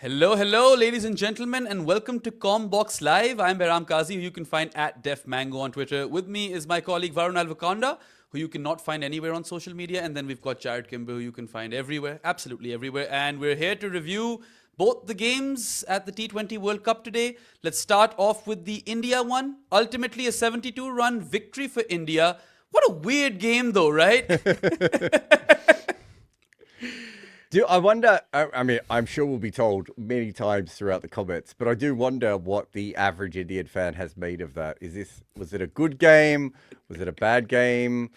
Hello, ladies and gentlemen, and welcome to Commbox Live. I'm Behram Kazi, who you can find at DefMango on Twitter. With me is my colleague Varun Alvakonda, who you cannot find anywhere on social media. And then we've got Jared Kimber, who you can find everywhere, absolutely everywhere. And we're here to review both the games at the T20 World Cup today. Let's start off with the India one. Ultimately, a 72-run victory for India. What a weird game, though, right? I wonder, I mean, I'm sure we'll be told many times throughout the comments, but I do wonder what the average Indian fan has made of that. Was it a good game? Was it a bad game?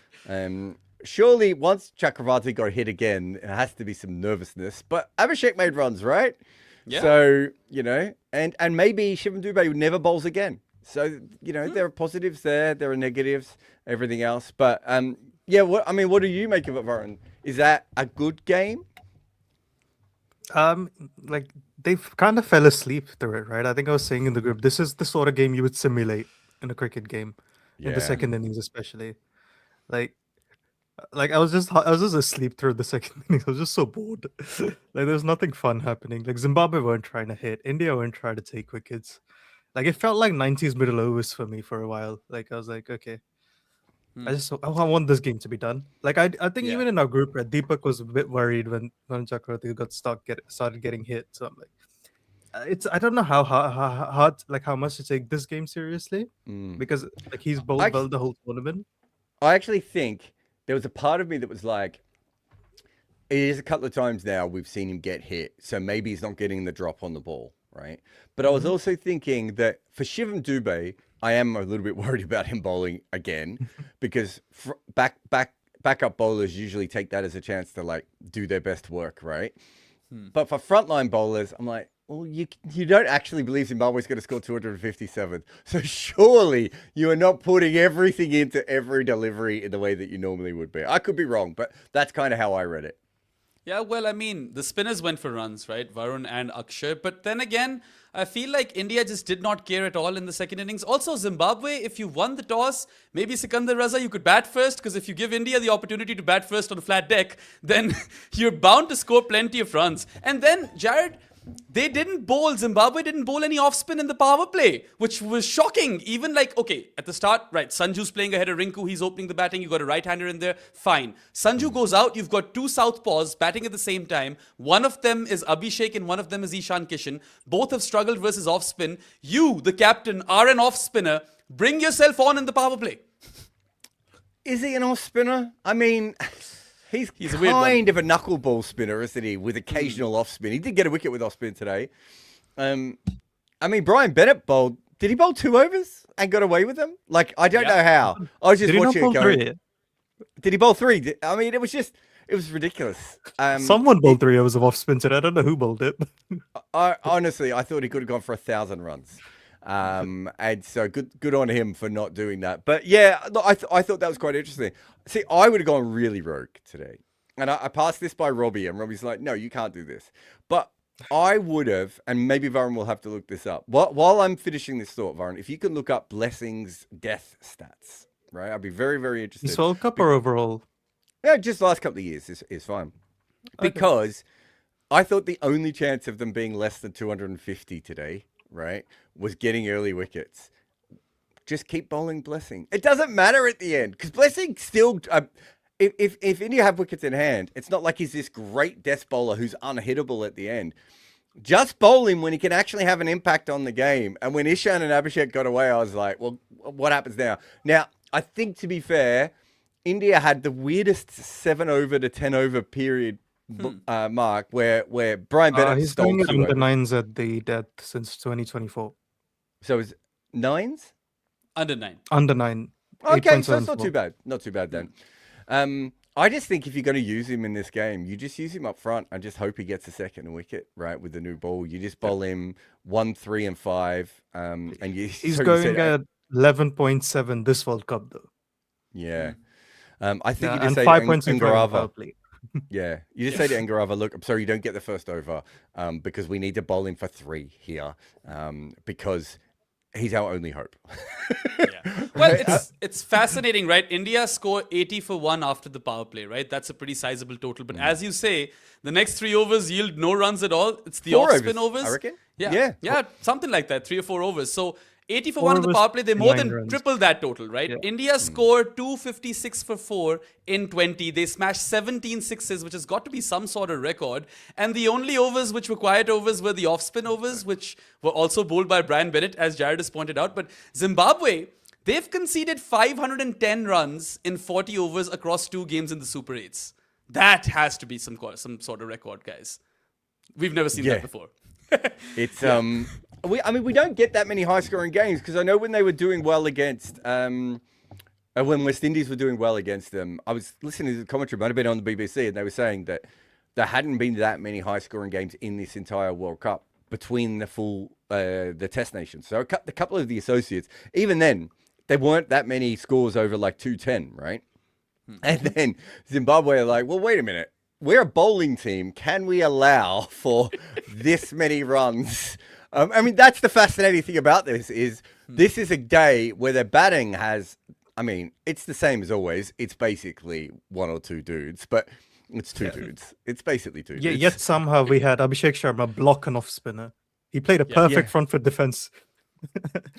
Surely once Chakravarthy got hit again, there has to be some nervousness, but Abhishek made runs, right? Yeah. So, and maybe Shivam Dubé never bowls again. So, there are positives there, there are negatives, everything else. But, what do you make of it, Varun? Is that a good game? Like they've kind of fell asleep through it, right? I think I was saying in the group, this is the sort of game you would simulate in a cricket game, in the second innings especially. Like I was just asleep through the second innings. I was just so bored. Like there was nothing fun happening. Like Zimbabwe weren't trying to hit, India weren't trying to take wickets. Like it felt like 90s middle overs for me for a while. Like I was like, okay. I want this game to be done. Like I think even in our group, right, Deepak was a bit worried when Varun Chakravarthy started getting hit. So I'm like, I don't know how hard, like how much to take this game seriously because like he's bowled well the whole tournament. I actually think there was a part of me that was like, it is a couple of times now we've seen him get hit, so maybe he's not getting the drop on the ball, right? But I was also thinking that for Shivam Dubé, I am a little bit worried about him bowling again because backup bowlers usually take that as a chance to like do their best work, right? But for frontline bowlers, I'm like, well, you don't actually believe Zimbabwe's going to score 257. So surely you are not putting everything into every delivery in the way that you normally would be. I could be wrong, but that's kind of how I read it. Yeah, well, I mean, the spinners went for runs, right? Varun and Akshay. But then again, I feel like India just did not care at all in the second innings. Also, Zimbabwe, if you won the toss, maybe Sikandar Raza, you could bat first. Because if you give India the opportunity to bat first on a flat deck, then you're bound to score plenty of runs. And then, Jared, Zimbabwe didn't bowl any off spin in the power play, which was shocking. Even like, okay, at the start, right, Sanju's playing ahead of Rinku, he's opening the batting, you got a right-hander in there, fine. Sanju goes out, you've got two southpaws batting at the same time. One of them is Abhishek and one of them is Ishan Kishan. Both have struggled versus off spin. You, the captain, are an off spinner. Bring yourself on in the power play. Is he an off spinner? I mean, He's kind of a knuckleball spinner, isn't he? With occasional off spin. He did get a wicket with off spin today. I mean, Brian Bennett bowled. Did he bowl 2 overs and got away with them? Like, I don't know how. I was just watching it going. Did he bowl 3? I mean, it was ridiculous. Someone bowled 3 overs of off spin today. I don't know who bowled it. Honestly, I thought he could have gone for 1,000 runs. And so good on him for not doing that. But yeah, I thought that was quite interesting. See, I would have gone really rogue today. And I passed this by Robbie, and Robbie's like, no, you can't do this. But I would have, and maybe Varun will have to look this up. While I'm finishing this thought, Varun, if you can look up Blessing's death stats, right? I'd be very, very interested. This World Cup or overall? Yeah, just the last couple of years is fine. Okay. Because I thought the only chance of them being less than 250 today, right, was getting early wickets. Just keep bowling Blessing. It doesn't matter at the end because Blessing still. If India have wickets in hand, it's not like he's this great death bowler who's unhittable at the end. Just bowl him when he can actually have an impact on the game. And when Ishan and Abhishek got away, I was like, well, what happens now? Now, I think to be fair, India had the weirdest 7 over to 10 over period mark where Brian Bennett he's stole doing 2 under overs. 9s at the death since 2024. So it's 9s? Under 9. Under 9. Okay, so it's not too bad. Not too bad then. I just think if you're going to use him in this game, you just use him up front and just hope he gets a second wicket, right, with the new ball. You just bowl him 1, 3, and 5. And he's going at 11.7 this World Cup, though. Yeah. I think you just and say 5.6 Ngarava. Yeah. You just say to Ngarava, look, I'm sorry you don't get the first over because we need to bowl him for 3 here because he's our only hope. Yeah. Well, it's fascinating, right? India score 80 for 1 after the power play, right? That's a pretty sizable total. But as you say, the next 3 overs yield no runs at all. It's the 4 off-spin overs. I reckon. Yeah, something like that. 3 or 4 overs. So 80 for 4 1 on the overs, power play, they more 9 than runs. triple that total, right? Yeah. India scored 256 for 4 in 20. They smashed 17 sixes, which has got to be some sort of record. And the only overs which were quiet overs were the off-spin overs, which were also bowled by Brian Bennett, as Jared has pointed out. But Zimbabwe, they've conceded 510 runs in 40 overs across 2 games in the Super 8s. That has to be some sort of record, guys. We've never seen that before. It's we don't get that many high scoring games, because I know when they were doing well against when West Indies were doing well against them, I was listening to the commentary, might have been on the BBC, and they were saying that there hadn't been that many high scoring games in this entire World Cup between the Test nations. So a couple of the associates, even then, there weren't that many scores over like 210, right? And then Zimbabwe are like, well, wait a minute. We're a bowling team. Can we allow for this many runs? I mean, that's the fascinating thing about this is this is a day where their batting has, I mean, it's the same as always. It's basically 1 or 2 dudes, but it's 2 dudes. It's basically 2 dudes. Yet somehow we had Abhishek Sharma block an off spinner. He played a perfect front foot defense.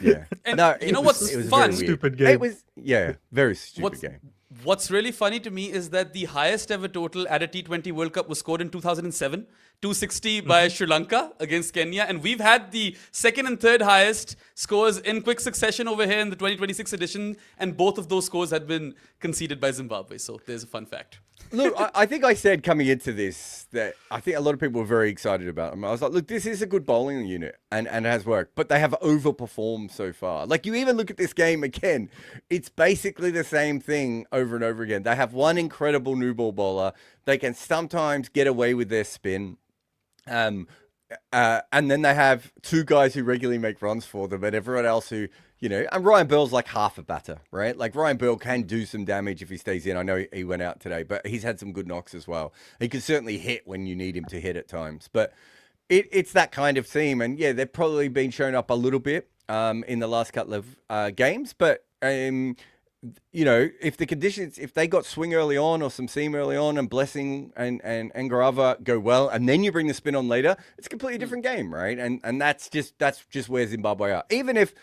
Yeah. And No, you know it was what's very fun? weird. Stupid game. It was, very stupid game. What's really funny to me is that the highest ever total at a T20 World Cup was scored in 2007, 260 by Sri Lanka against Kenya. And we've had the second and third highest scores in quick succession over here in the 2026 edition. And both of those scores had been conceded by Zimbabwe. So there's a fun fact. Look, I think I said coming into this that I think a lot of people were very excited about them. I was like, look, this is a good bowling unit and it has worked, but they have overperformed so far. Like, you even look at this game again, it's basically the same thing over and over again. They have one incredible new ball bowler. They can sometimes get away with their spin. And then they have 2 guys who regularly make runs for them, and everyone else who, you know, and Ryan Bell's like half a batter, right? Like, Ryan Bell can do some damage if he stays in. I know he went out today, but he's had some good knocks as well. He can certainly hit when you need him to hit at times, but it's that kind of team. And yeah, they've probably been shown up a little bit in the last couple of games, but you know, if the conditions, if they got swing early on or some seam early on, and Blessing and Garava go well, and then you bring the spin on later, it's a completely different game, right? And that's just where Zimbabwe are. Even if,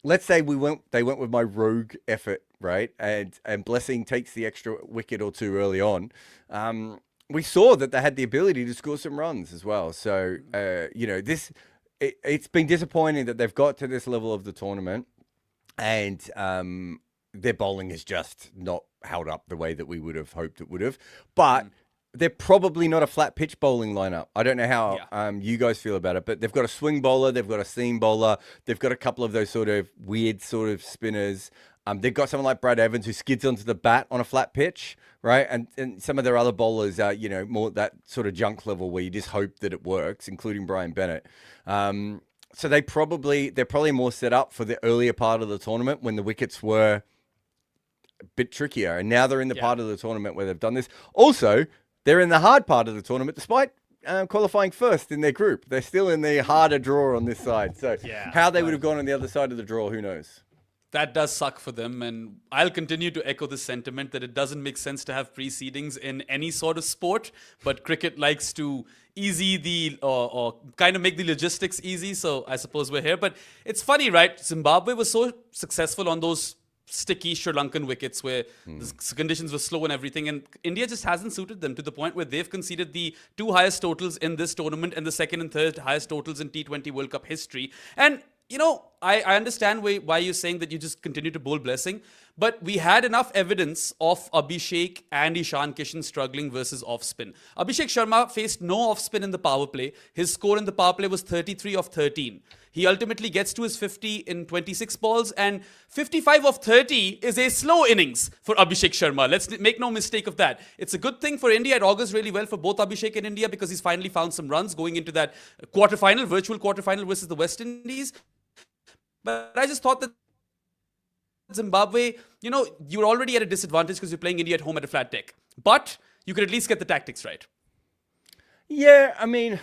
let's say they went with my rogue effort, right? And Blessing takes the extra wicket or 2 early on. We saw that they had the ability to score some runs as well. So, you know, it's been disappointing that they've got to this level of the tournament, and their bowling is just not held up the way that we would have hoped it would have. But they're probably not a flat pitch bowling lineup. I don't know how you guys feel about it, but they've got a swing bowler, they've got a seam bowler, they've got a couple of those sort of weird sort of spinners. They've got someone like Brad Evans who skids onto the bat on a flat pitch, right? And some of their other bowlers are, you know, more that sort of junk level where you just hope that it works, including Brian Bennett. So they're probably more set up for the earlier part of the tournament when the wickets were a bit trickier. And now they're in the part of the tournament where they've done this. Also, they're in the hard part of the tournament, despite qualifying first in their group. They're still in the harder draw on this side. So how they would have gone on the other side of the draw, who knows? That does suck for them, and I'll continue to echo the sentiment that it doesn't make sense to have precedings in any sort of sport, but cricket likes to easy the or kind of make the logistics easy, so I suppose we're here. But it's funny, right? Zimbabwe was so successful on those sticky Sri Lankan wickets where the conditions were slow and everything, and India just hasn't suited them to the point where they've conceded the 2 highest totals in this tournament and the second and third highest totals in T20 World Cup history. And you know, I understand why you're saying that you just continue to bowl Blessing, but we had enough evidence of Abhishek and Ishan Kishan struggling versus off-spin. Abhishek Sharma faced no off-spin in the power play. His score in the power play was 33 of 13. He ultimately gets to his 50 in 26 balls, and 55 of 30 is a slow innings for Abhishek Sharma. Let's make no mistake of that. It's a good thing for India. It augurs really well for both Abhishek and India because he's finally found some runs going into that virtual quarterfinal versus the West Indies. But I just thought that Zimbabwe, you know, you're already at a disadvantage because you're playing India at home at a flat deck. But you could at least get the tactics right. Yeah, I mean,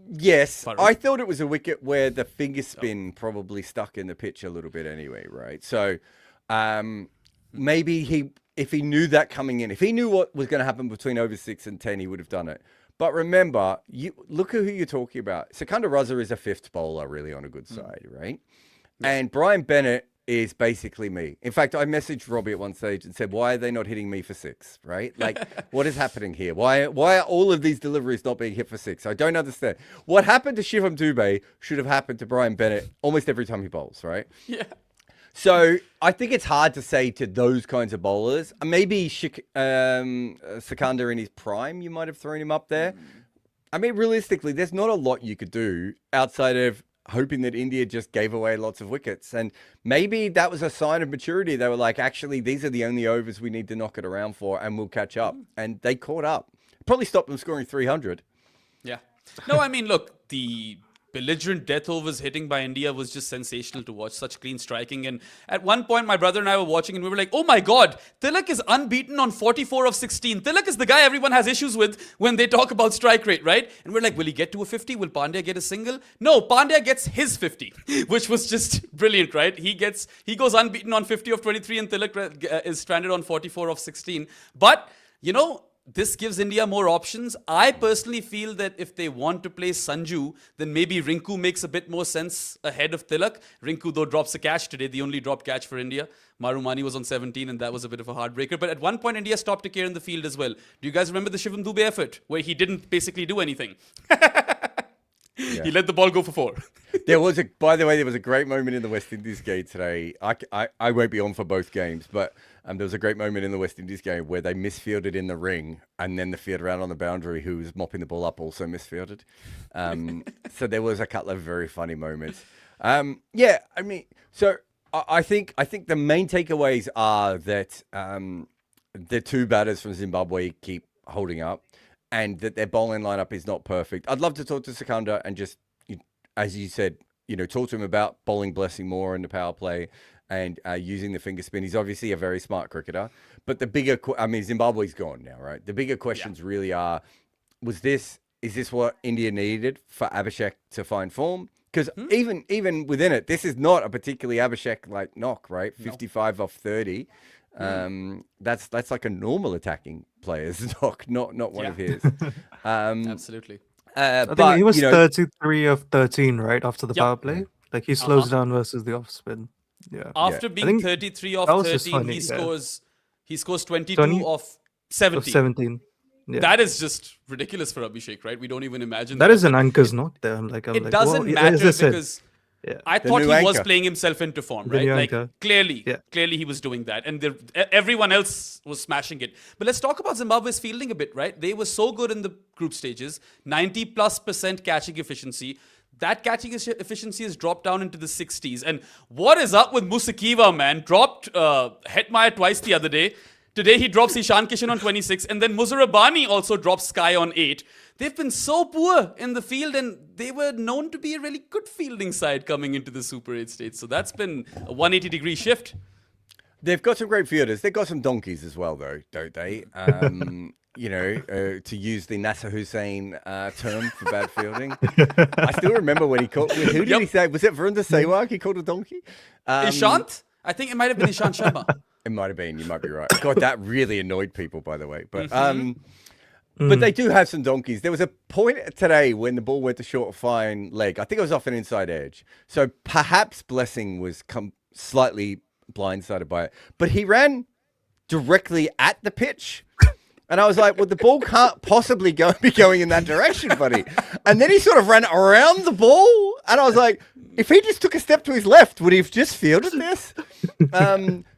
Yes, Varun? I thought it was a wicket where the finger spin probably stuck in the pitch a little bit anyway, right? So maybe if he knew that coming in, if he knew what was going to happen between over 6 and 10, he would have done it. But remember, you look at who you're talking about. Sikandar Raza is a fifth bowler, really on a good side, right? Yeah. And Brian Bennett is basically me. In fact, I messaged Robbie at one stage and said, "Why are they not hitting me for 6?" Right? Like, what is happening here? Why are all of these deliveries not being hit for 6? I don't understand. What happened to Shivam Dubé should have happened to Brian Bennett almost every time he bowls, right? Yeah. So I think it's hard to say to those kinds of bowlers. Maybe Sikandar in his prime, you might have thrown him up there. I mean, realistically, there's not a lot you could do outside of hoping that India just gave away lots of wickets. And maybe that was a sign of maturity. They were like, actually, these are the only overs we need to knock it around for, and we'll catch up. And they caught up. Probably stopped them scoring 300. Yeah. No, I mean, look, the belligerent death overs hitting by India was just sensational to watch. Such clean striking. And at one point, my brother and I were watching and we were like, oh my God, Tilak is unbeaten on 44 of 16. Tilak is the guy everyone has issues with when they talk about strike rate, right? And we're like, will he get to a 50? Will Pandya get a single? No, Pandya gets his 50, which was just brilliant, right? He goes unbeaten on 50 of 23 and Tilak is stranded on 44 of 16. But, you know, this gives India more options. I personally feel that if they want to play Sanju, then maybe Rinku makes a bit more sense ahead of Tilak. Rinku, though, drops a catch today, the only dropped catch for India. Marumani was on 17, and that was a bit of a heartbreaker. But at one point, India stopped a care in the field as well. Do you guys remember the Shivam Dubé effort, where he didn't basically do anything? Yeah. He let the ball go for 4. By the way, there was a great moment in the West Indies game today. I won't be on for both games, but there was a great moment in the West Indies game where they misfielded in the ring, and then the fielder out on the boundary who was mopping the ball up also misfielded. So there was a couple of very funny moments. Yeah, I mean, so I think the main takeaways are that the two batters from Zimbabwe keep holding up, and that their bowling lineup is not perfect. I'd love to talk to Sikandar and just, as you said, talk to him about bowling blessing more in the power play and using the finger spin. He's obviously a very smart cricketer. But the bigger, Zimbabwe's gone now, right? The bigger questions really are, is this what India needed for Abhishek to find form? Because even within it, this is not a particularly Abhishek-like knock, right? 55 off 30. That's like a normal attacking player's knock, not one of his. Absolutely. I think he was 33 of 13, right, after the power play. Like, he slows down versus the off spin. Yeah. After being 33 of 13, he scores 22 of 17. Of 17. Yeah. That is just ridiculous for Abhishek, right? We don't even imagine that. That is an anchor's knock there. It doesn't matter because I thought he was playing himself into form, right? Like, clearly he was doing that. And everyone else was smashing it. But let's talk about Zimbabwe's fielding a bit, right? They were so good in the group stages, 90+% catching efficiency. That catching efficiency has dropped down into the 60s. And what is up with Musakiwa, man? Dropped Hetmeyer twice the other day. Today he drops Ishan Kishan on 26. And then Muzarabani also drops Sky on 8. They've been so poor in the field, and they were known to be a really good fielding side coming into the Super 8 stage. So that's been a 180-degree shift. They've got some great fielders. They've got some donkeys as well, though, don't they? To use the Nasser Hussain term for bad fielding. I still remember when he called... Who did he say? Was it Varun Sehwag he called a donkey? Ishant? I think it might have been Ishant Sharma. It might have been. You might be right. God, that really annoyed people, by the way. But but they do have some donkeys. There was a point today when the ball went to short fine leg. I think it was off an inside edge. So perhaps Blessing was slightly blindsided by it. But he ran directly at the pitch. And I was like, well, the ball can't possibly be going in that direction, buddy. And then he sort of ran around the ball. And I was like, if he just took a step to his left, would he have just fielded this?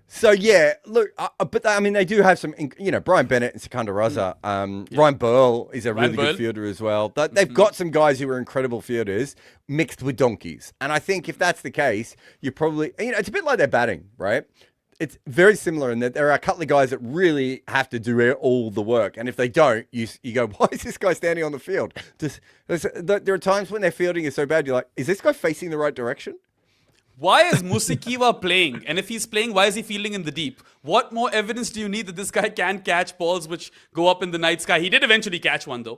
So, yeah, look, but they do have some, Brian Bennett and Sikandar Raza. Ryan Burl is a really good fielder as well. They've got some guys who are incredible fielders mixed with donkeys. And I think if that's the case, you probably, it's a bit like their batting, right? It's very similar in that there are a couple of guys that really have to do all the work. And if they don't, you go, why is this guy standing on the field? There are times when their fielding is so bad, you're like, is this guy facing the right direction? Why is Musikiwa playing? And if he's playing, why is he fielding in the deep? What more evidence do you need that this guy can catch balls which go up in the night sky? He did eventually catch one, though.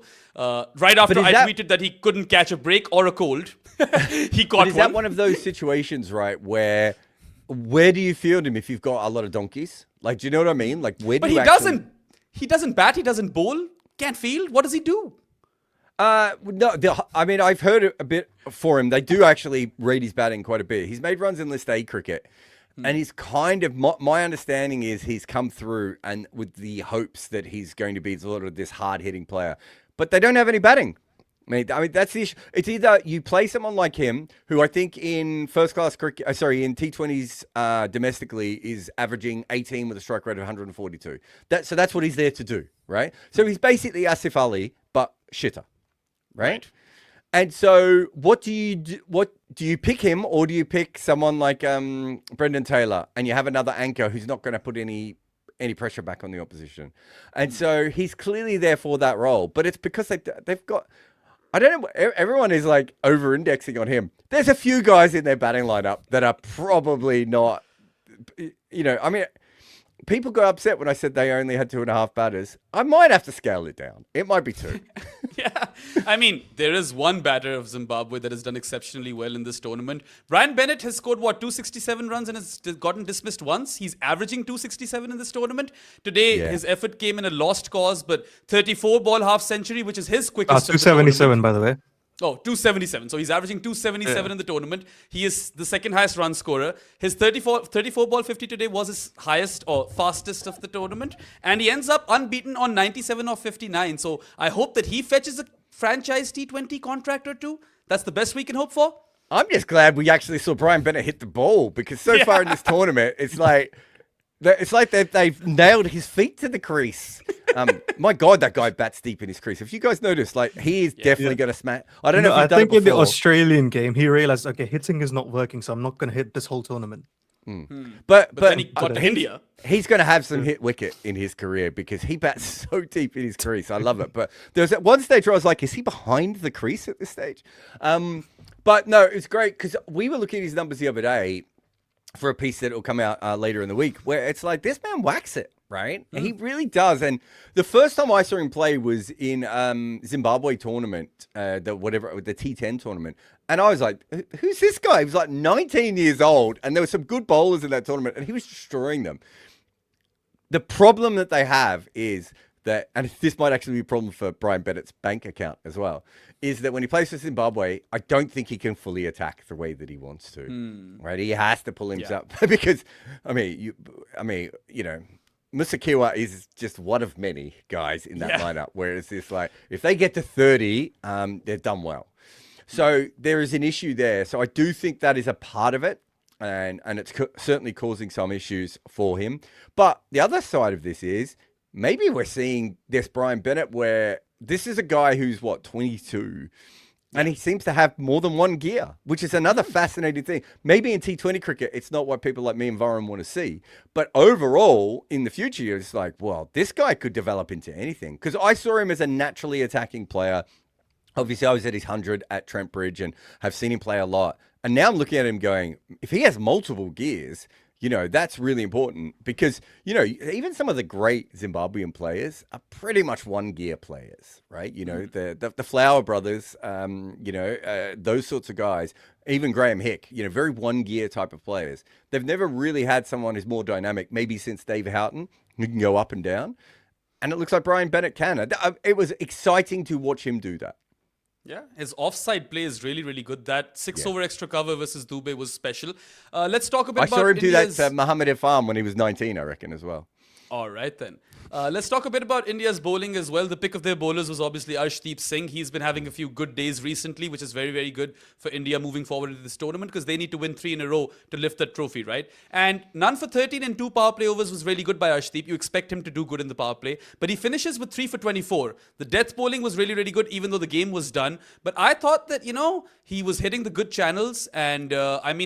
Right after I tweeted that he couldn't catch a break or a cold, he caught one. Is that one of those situations, right, where do you field him if you've got a lot of donkeys? Like, do you know what I mean? Like, where do But you he doesn't bat, he doesn't bowl, can't field. What does he do? No, I mean, I've heard a bit for him. They do actually rate his batting quite a bit. He's made runs in List A cricket, and he's kind of, my understanding is he's come through and with the hopes that he's going to be sort of this hard-hitting player. But they don't have any batting. I mean, that's the issue. It's either you play someone like him, who I think in first-class cricket, in T20s domestically is averaging 18 with a strike rate of 142. So that's what he's there to do, right? So he's basically Asif Ali, but shitter. Right? And so what do you do? What do you pick him, or do you pick someone like Brendan Taylor and you have another anchor who's not going to put any pressure back on the opposition? And so he's clearly there for that role, but it's because they've got, I don't know, everyone is like over indexing on him. There's a few guys in their batting lineup that are probably not, I mean, people got upset when I said they only had 2.5 batters. I might have to scale it down. It might be 2. Yeah. I mean, there is one batter of Zimbabwe that has done exceptionally well in this tournament. Brian Bennett has scored, 267 runs and has gotten dismissed once. He's averaging 267 in this tournament. Today, his effort came in a lost cause, but 34-ball half-century, which is his quickest. 277, by the way. Oh, 277. So he's averaging 277 in the tournament. He is the second highest run scorer. His 34 ball 50 today was his highest or fastest of the tournament. And he ends up unbeaten on 97 or 59. So I hope that he fetches a franchise T20 contract or two. That's the best we can hope for. I'm just glad we actually saw Brian Bennett hit the ball, because so far in this tournament, it's like they've nailed his feet to the crease. My God, that guy bats deep in his crease. If you guys notice, like, he is definitely going to smack. I don't know if you've done it before. In the Australian game, he realized, okay, hitting is not working, so I'm not going to hit this whole tournament. But then he got to India. He's going to have some hit wicket in his career because he bats so deep in his crease. I love it. But there's at one stage where I was like, is he behind the crease at this stage? But no, it's great because we were looking at his numbers the other day for a piece that will come out later in the week, where it's like, this man whacks it, right? He really does. And the first time I saw him play was in Zimbabwe tournament, the T10 tournament. And I was like, who's this guy? He was like 19 years old, and there were some good bowlers in that tournament, and he was destroying them. The problem that they have is that, and this might actually be a problem for Brian Bennett's bank account as well, is that when he plays for Zimbabwe, I don't think he can fully attack the way that he wants to. Right? He has to pull himself because, Musikiwa is just one of many guys in that lineup. Whereas this, like, if they get to 30, they've done well. So there is an issue there. So I do think that is a part of it. And it's certainly causing some issues for him. But the other side of this is maybe we're seeing this Brian Bennett where this is a guy who's 22, and he seems to have more than one gear, which is another fascinating thing. Maybe in T20 cricket, it's not what people like me and Varun want to see. But overall, in the future, it's like, well, this guy could develop into anything. Because I saw him as a naturally attacking player. Obviously, I was at his 100 at Trent Bridge and have seen him play a lot. And now I'm looking at him going, if he has multiple gears, that's really important because, even some of the great Zimbabwean players are pretty much one gear players, right? The Flower brothers, those sorts of guys, even Graham Hick, very one gear type of players. They've never really had someone who's more dynamic, maybe since Dave Houghton, who can go up and down. And it looks like Brian Bennett can. It was exciting to watch him do that. Yeah, his offside play is really, really good. That 6-over extra cover versus Dubé was special. Let's talk a bit about I saw him India's... do that to Mohammad Irfan when he was 19, I reckon, as well. All right, then. Let's talk a bit about India's bowling as well. The pick of their bowlers was obviously Arshdeep Singh. He's been having a few good days recently, which is very, very good for India moving forward into this tournament because they need to win 3 in a row to lift that trophy, right? And none for 13 and 2 power play overs was really good by Arshdeep. You expect him to do good in the power play, but he finishes with 3 for 24. The death bowling was really, really good, even though the game was done. But I thought that, he was hitting the good channels, and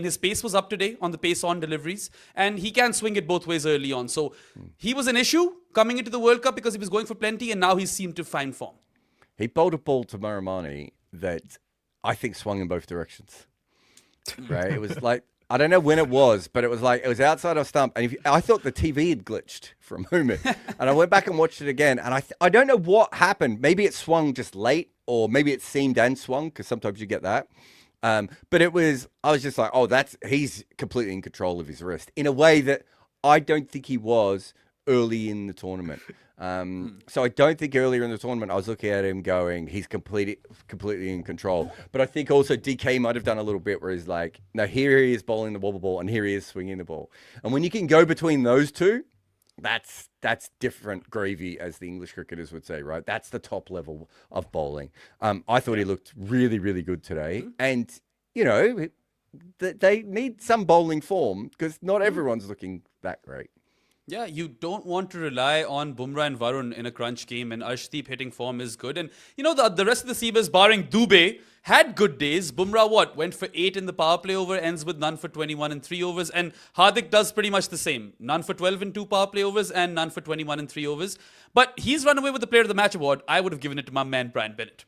his pace was up today on the pace-on deliveries, and he can swing it both ways early on. So he was an issue coming into the World Cup because he was going for plenty, and now he seemed to find form. He bowled a ball to Maramani that I think swung in both directions. Right? It was like, I don't know when it was, but it was outside our stump, and I thought the TV had glitched for a moment, and I went back and watched it again, and I don't know what happened. Maybe it swung just late, or maybe it seemed and swung, because sometimes you get that. But I was just like, oh, he's completely in control of his wrist in a way that I don't think he was early in the tournament. So I don't think earlier in the tournament I was looking at him going, he's completely in control. But I think also DK might have done a little bit where he's like, no, here he is bowling the wobble ball and here he is swinging the ball. And when you can go between those two, that's different gravy, as the English cricketers would say, right? That's the top level of bowling. I thought he looked really, really good today. And, you know, they need some bowling form because not everyone's looking that great. Yeah, you don't want to rely on Bumrah and Varun in a crunch game, and Arshdeep hitting form is good. And, you know, the rest of the Seabers, barring Dubey, had good days. Bumrah, went for 8 in the power play over, ends with none for 21 in 3 overs. And Hardik does pretty much the same. None for 12 in 2 power play overs and none for 21 in 3 overs. But he's run away with the Player of the Match award. I would have given it to my man, Brian Bennett.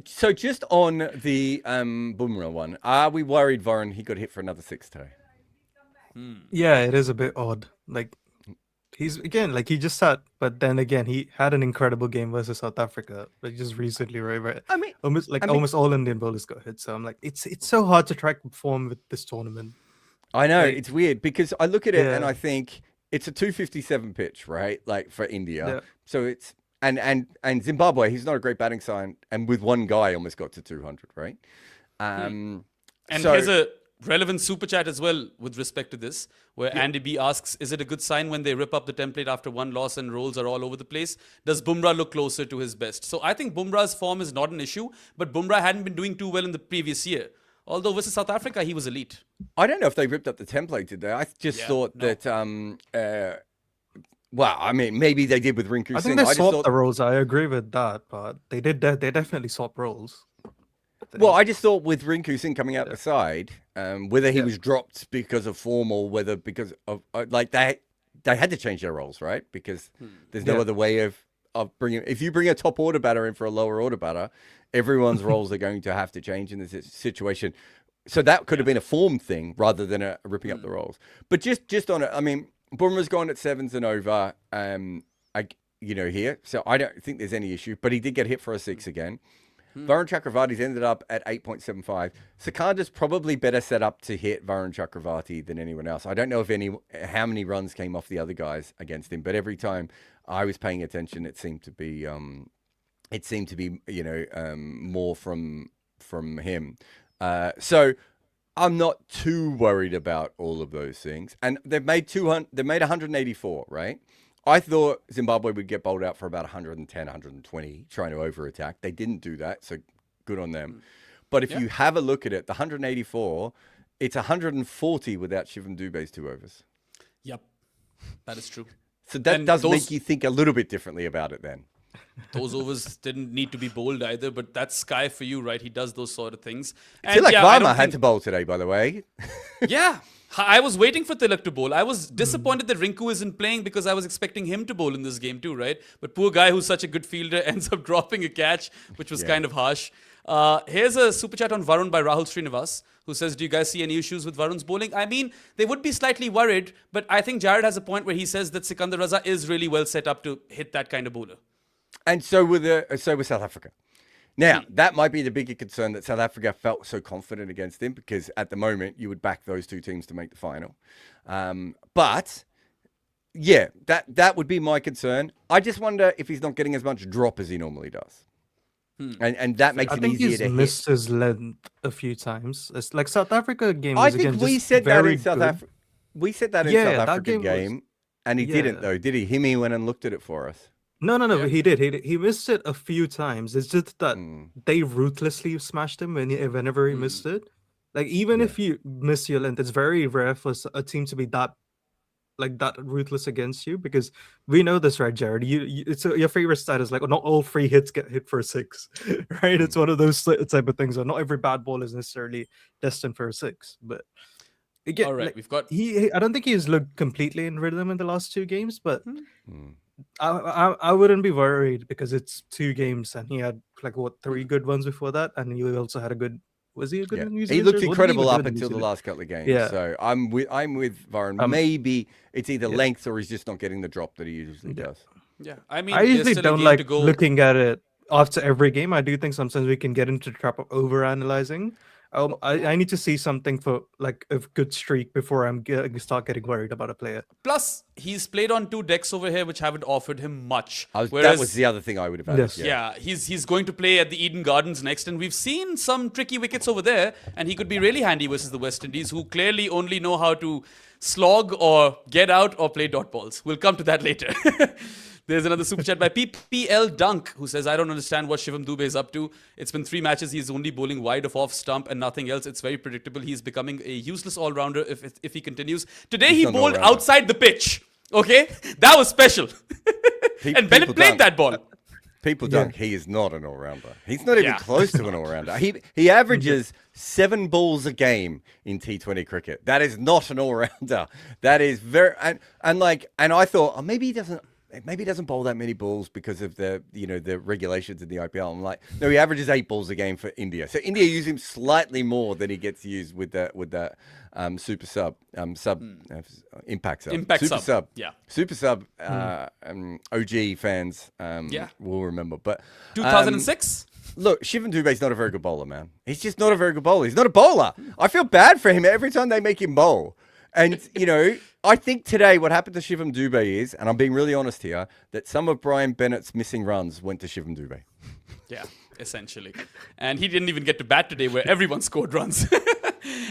So just on the Bumrah one, are we worried, Varun, he got hit for another 6 today? Yeah, it is a bit odd. Like he's again, like he just sat, but then again, he had an incredible game versus South Africa, like just recently, right? I mean, almost all Indian bowlers got hit. So I'm like, it's so hard to track form with this tournament. I know, it's weird because I look at it and I think it's a 257 pitch, right? Like for India. Yeah. So it's and Zimbabwe, he's not a great batting side, and with one guy almost got to 200, right? And here's a relevant super chat as well with respect to this, where Andy B asks, is it a good sign when they rip up the template after one loss and rolls are all over the place? Does Bumrah look closer to his best? So I think Bumrah's form is not an issue, but Bumrah hadn't been doing too well in the previous year. Although versus South Africa, he was elite. I don't know if they ripped up the template, did they? I just thought that, well, I mean, maybe they did with Rinku Singh. I think they swapped the roles. I agree with that, but they did. They definitely swapped roles. Well, I just thought with Rinku Singh coming out the side, whether he was dropped because of form or whether because of like they had to change their roles, right? Because there's no other way of bringing. If you bring a top order batter in for a lower order batter, everyone's roles are going to have to change in this situation. So that could have been a form thing rather than a ripping up the roles. But just on it, I mean, Bumrah's gone at 7s and over. Here, so I don't think there's any issue. But he did get hit for a 6 again. Varun Chakravarthy's ended up at 8.75. Sekander's probably better set up to hit Varun Chakravarthy than anyone else. I don't know how many runs came off the other guys against him, but every time I was paying attention, it seemed to be more from him. So I'm not too worried about all of those things. And they've made 184, right? I thought Zimbabwe would get bowled out for about 110, 120, trying to over-attack. They didn't do that, so good on them. But if you have a look at it, the 184, it's 140 without Shivam Dube's 2 overs. Yep, that is true. So that does make you think a little bit differently about it then. Those overs didn't need to be bowled either, but that's Sky for you, right? He does those sort of things. And Tilak Varma had to bowl today, by the way. Yeah. I was waiting for Tilak to bowl. I was disappointed that Rinku isn't playing because I was expecting him to bowl in this game too, right? But poor guy who's such a good fielder ends up dropping a catch, which was kind of harsh. Here's a super chat on Varun by Rahul Srinivas, who says, do you guys see any issues with Varun's bowling? I mean, they would be slightly worried, but I think Jared has a point where he says that Sikandar Raza is really well set up to hit that kind of bowler. And so with South Africa. Now, that might be the bigger concern, that South Africa felt so confident against him, because at the moment you would back those two teams to make the final. But yeah, that would be my concern. I just wonder if he's not getting as much drop as he normally does. And that makes it easier to hit. I think he's missed his length a few times. It's like South Africa game. I think we said that in South Africa. We said that in South Africa game, and he didn't though, did he? Himi went and looked at it for us. No, he did. He missed it a few times. It's just that they ruthlessly smashed him whenever he missed it. Like, even if you miss your length, it's very rare for a team to be that ruthless against you, because we know this, right, Jared? Your favorite stat is like, not all free hits get hit for a 6, right? It's one of those type of things where not every bad ball is necessarily destined for a 6. But again, all right, like, we've got. I don't think he's looked completely in rhythm in the last 2 games, but. I wouldn't be worried because it's 2 games and he had 3 good ones before that, and he also had a good Was he a good Yeah. New He Zealand looked jersey? What did he incredible even do up with the New until the Zealand? last couple of games. Yeah. So I'm with Varun. Maybe it's either length or he's just not getting the drop that he usually does. Yeah, I mean, I there's usually still a don't game like to go. looking at it after every game. I do think sometimes we can get into the trap of over analyzing. I need to see something for like a good streak before start getting worried about a player. Plus, he's played on 2 decks over here which haven't offered him much. That was the other thing I would have added. Yes. Yeah, he's going to play at the Eden Gardens next, and we've seen some tricky wickets over there, and he could be really handy versus the West Indies, who clearly only know how to slog or get out or play dot balls. We'll come to that later. There's another super chat by PPL Dunk, who says, I don't understand what Shivam Dube is up to. It's been 3 matches. He's only bowling wide of off stump and nothing else. It's very predictable. He's becoming a useless all-rounder if he continues. Today he not an bowled all-rounder. outside the pitch. Okay? That was special. And Bennett played that ball. People dunk. He is not an all-rounder. He's not even Yeah. close to an all-rounder. He averages 7 balls a game in T20 cricket. That is not an all-rounder. That is very and I thought, oh, maybe he doesn't bowl that many balls because of the regulations in the IPL. I'm like, no, he averages 8 balls a game for India. So India use him slightly more than he gets used with that super sub impact sub. Impact super sub. Yeah. Super sub OG fans will remember. But 2006? look, Shivam Dube's not a very good bowler, man. He's just not a very good bowler. He's not a bowler. I feel bad for him every time they make him bowl. And, I think today what happened to Shivam Dube is, and I'm being really honest here, that some of Brian Bennett's missing runs went to Shivam Dube. Yeah, essentially. And he didn't even get to bat today where everyone scored runs.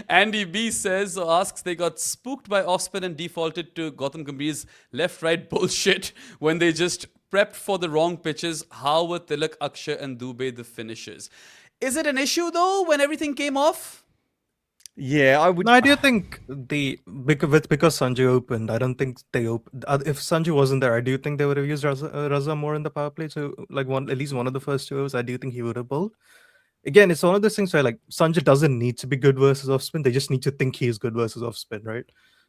Andy B asks, they got spooked by off-spin and defaulted to Gautam Gambhir's left-right bullshit when they just prepped for the wrong pitches. How were Tilak, Akshay and Dube the finishers? Is it an issue, though, when everything came off? Yeah, I would. No, I do think because Sanju opened, I don't think they opened. If Sanju wasn't there, I do think they would have used Raza more in the power play. So at least one of the first 2 overs, I do think he would have bowled. Again, it's one of those things where Sanju doesn't need to be good versus off spin. They just need to think he is good versus off spin, right?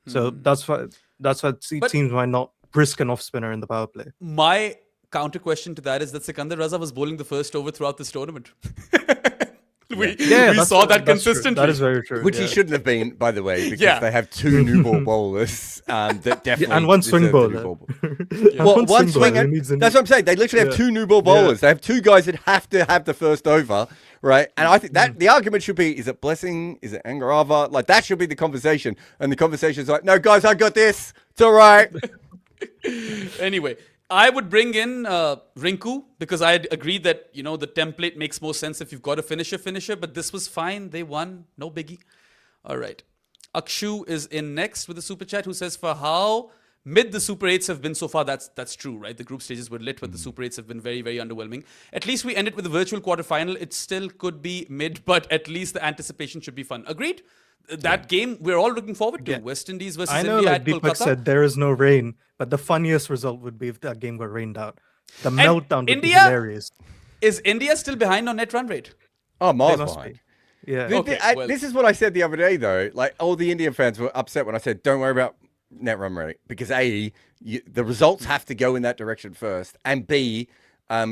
So that's why teams might not risk an off spinner in the power play. My counter question to that is that Sikandar Raza was bowling the first over throughout this tournament. We saw that consistently. That is very true. Which he shouldn't have been, by the way, because they have 2 new ball bowlers that definitely and one swing deserve to bowler. be Well, one swing. bowler who needs a That's what I'm saying. They literally have 2 new ball bowlers. They have 2 guys that have to have the first over, right? And I think that the argument should be: is it Blessing? Is it Angarava? Like that should be the conversation. And the conversation is like, no, guys, I got this. It's all right. Anyway, I would bring in Rinku because I agree that, the template makes more sense if you've got a finisher, but this was fine. They won. No biggie. All right. Akshu is in next with a super chat who says, for how mid the Super 8s have been so far, that's true, right? The group stages were lit, but the Super 8s have been very, very underwhelming. At least we ended with a virtual quarterfinal. It still could be mid, but at least the anticipation should be fun. Agreed? That game we're all looking forward to. Yeah. West Indies versus I know, India like at Deepak Kolkata. said, there is no rain, but the funniest result would be if that game got rained out. The meltdown would be India? hilarious. Is India still behind on net run rate? Oh, They miles must behind. be. Yeah. Okay, well- This is what I said the other day, though. Like, all the Indian fans were upset when I said, don't worry about net run rate. Because A, the results have to go in that direction first. And B,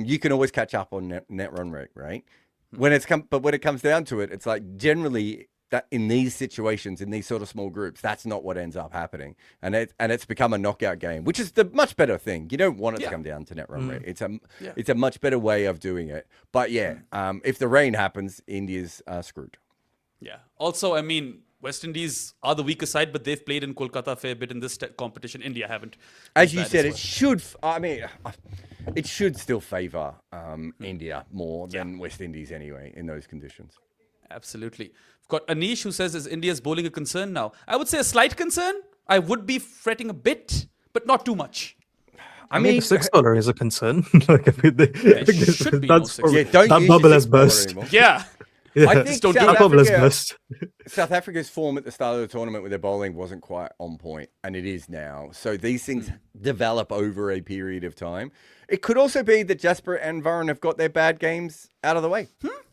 you can always catch up on net run rate, right? But when it comes down to it, it's like generally that in these situations, in these sort of small groups, that's not what ends up happening. And it's become a knockout game, which is the much better thing. You don't want it to come down to net run rate. It's a much better way of doing it. But if the rain happens, India's screwed. Yeah. Also, I mean, West Indies are the weaker side, but they've played in Kolkata a fair bit in this competition. India haven't. As you That said, as it should. I mean, it should still favour India more than West Indies anyway in those conditions. Absolutely. We've got Anish who says, is India's bowling a concern now? I would say a slight concern. I would be fretting a bit, but not too much. I mean, the $6 is a concern. Like, I mean, should be no that's $6. Yeah, don't that use bubble your has $6 burst. anymore. Yeah. Yeah, I think don't do South that. bubble has Africa- burst. South Africa's form at the start of the tournament with their bowling wasn't quite on point, and it is now. So these things develop over a period of time. It could also be that Jasper and Varun have got their bad games out of the way,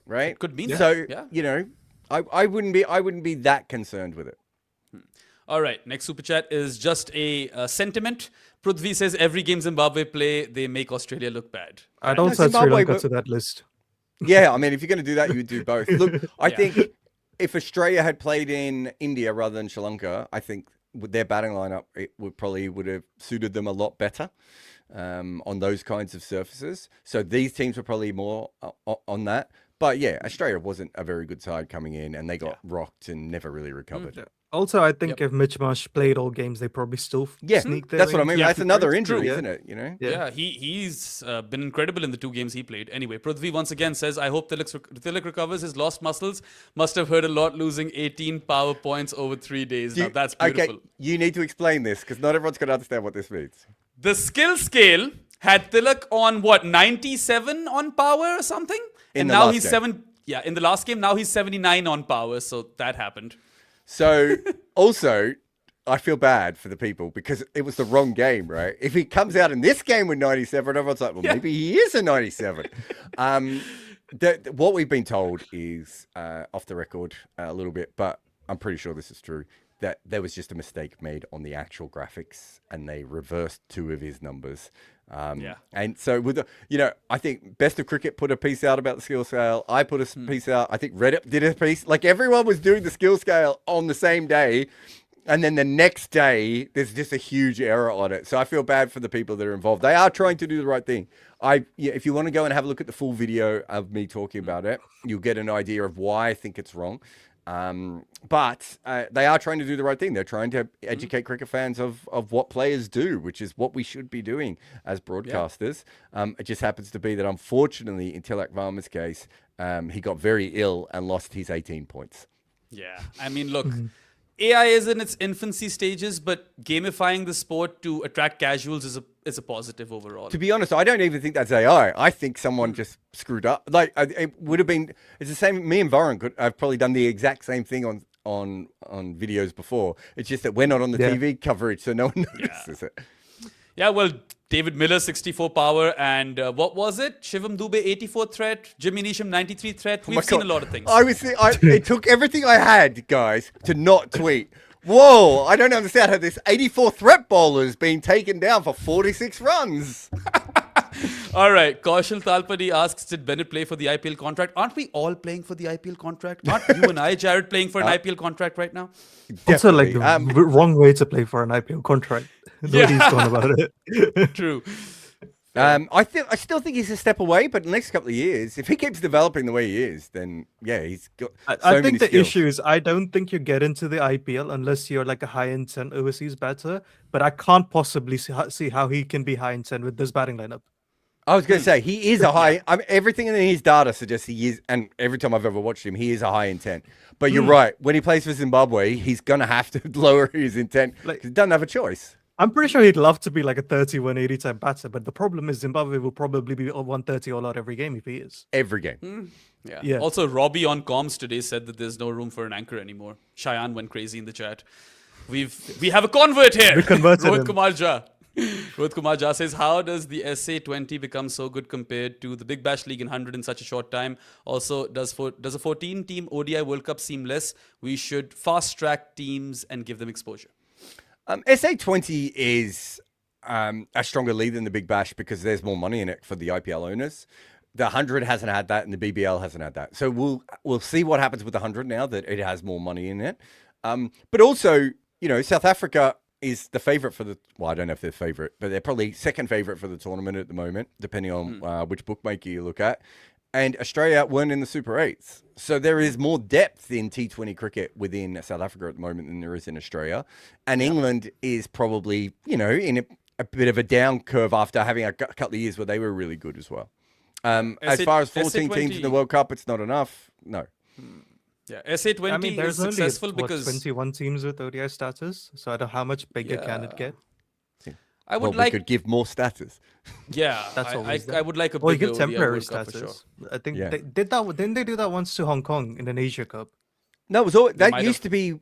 right? Could mean so. that, yeah. You know, I wouldn't be that concerned with it. All right. Next super chat is just a sentiment. Prithvi says, every game Zimbabwe play, they make Australia look bad. I'd also add Sri Zimbabwe, Lanka but- to that list. Yeah, I mean, if you're going to do that, you would do both. Look, I think if Australia had played in India rather than Sri Lanka, I think with their batting lineup, it would have suited them a lot better on those kinds of surfaces. So these teams were probably more on that. But yeah, Australia wasn't a very good side coming in, and they got rocked and never really recovered. Yeah. Also, I think if Mitch Marsh played all games, they probably still sneak their That's way what I mean. into That's the another third. injury, True. isn't it? You know. Yeah, he's been incredible in the 2 games he played. Anyway, Prithvi once again says, I hope Tilak recovers his lost muscles. Must have hurt a lot losing 18 power points over 3 days. Now, that's beautiful. Okay, you need to explain this because not everyone's going to understand what this means. The skill scale had Tilak on, 97 on power or something? In and the now last he's game. in the last game, now he's 79 on power. So that happened. So also, I feel bad for the people because it was the wrong game, right? If he comes out in this game with 97, everyone's like, well, maybe he is a 97. What we've been told is off the record a little bit, but I'm pretty sure this is true, that there was just a mistake made on the actual graphics and they reversed 2 of his numbers. And so with I think Best of Cricket put a piece out about the skill scale. I put a piece out. I think Reddit did a piece. Like everyone was doing the skill scale on the same day. And then the next day, there's just a huge error on it. So I feel bad for the people that are involved. They are trying to do the right thing. If you want to go and have a look at the full video of me talking about it, you'll get an idea of why I think it's wrong. But they are trying to do the right thing. They're trying to educate cricket fans of what players do, which is what we should be doing as broadcasters. It just happens to be that, unfortunately, in Tilak Varma's case, he got very ill and lost his 18 points. Yeah. I mean, look, AI is in its infancy stages, but gamifying the sport to attract casuals is a positive overall. To be honest, I don't even think that's AI. I think someone just screwed up. Like it would have been. It's the same. Me and Varun I've probably done the exact same thing on videos before. It's just that we're not on the TV coverage, so no one notices it. Yeah, well, David Miller 64 power, and what was it? Shivam Dubey 84 threat, Jimmy Neesham 93 threat. We've seen a lot of things. It took everything I had, guys, to not tweet. Whoa, I don't understand how this 84 threat bowler is being taken down for 46 runs. All right, Kaushal Talpadi asks, did Bennett play for the IPL contract? Aren't we all playing for the IPL contract? Aren't you and I, Jared, playing for an IPL contract right now? Also, like the wrong way to play for an IPL contract. Nobody's gone about it. True. I still think he's a step away, but the next couple of years, if he keeps developing the way he is, then he's got. I think the issue is I don't think you get into the IPL unless you're like a high intent overseas batter. But I can't possibly see how he can be high intent with this batting lineup. I was going to say he is a high. I mean, everything in his data suggests he is, and every time I've ever watched him, he is a high intent. But you're right. When he plays for Zimbabwe, he's going to have to lower his intent because he doesn't have a choice. I'm pretty sure he'd love to be like a 30, 180 type batter, but the problem is Zimbabwe will probably be 130 all out every game if he is. Every game. Yeah. Also, Robbie on comms today said that there's no room for an anchor anymore. Cheyenne went crazy in the chat. We have a convert here. We converted Rohit him. Kumar Jha. Rohit Kumar Jha says, how does the SA20 become so good compared to the Big Bash League in 100 in such a short time? Also, does a 14-team ODI World Cup seem less? We should fast-track teams and give them exposure. SA20 is a stronger league than the Big Bash because there's more money in it for the IPL owners. The 100 hasn't had that, and the BBL hasn't had that. So we'll see what happens with the 100 now that it has more money in it. But also, South Africa is the favorite for I don't know if they're favorite, but they're probably second favorite for the tournament at the moment, depending on which bookmaker you look at. And Australia weren't in the Super 8s. So there is more depth in T20 cricket within South Africa at the moment than there is in Australia. And England is probably, in a bit of a down curve after having a couple of years where they were really good as well. As far as 14 teams in the World Cup, it's not enough. No. Yeah, SA20 there's is successful only, because 21 teams with ODI status. So I don't know how much bigger can it get. We could give more status. Yeah, That's always I would like a Well, you bigger get temporary ODI World Cup for status. sure. I think they did that. Didn't they do that once to Hong Kong in an Asia Cup? No, it was all, that used to be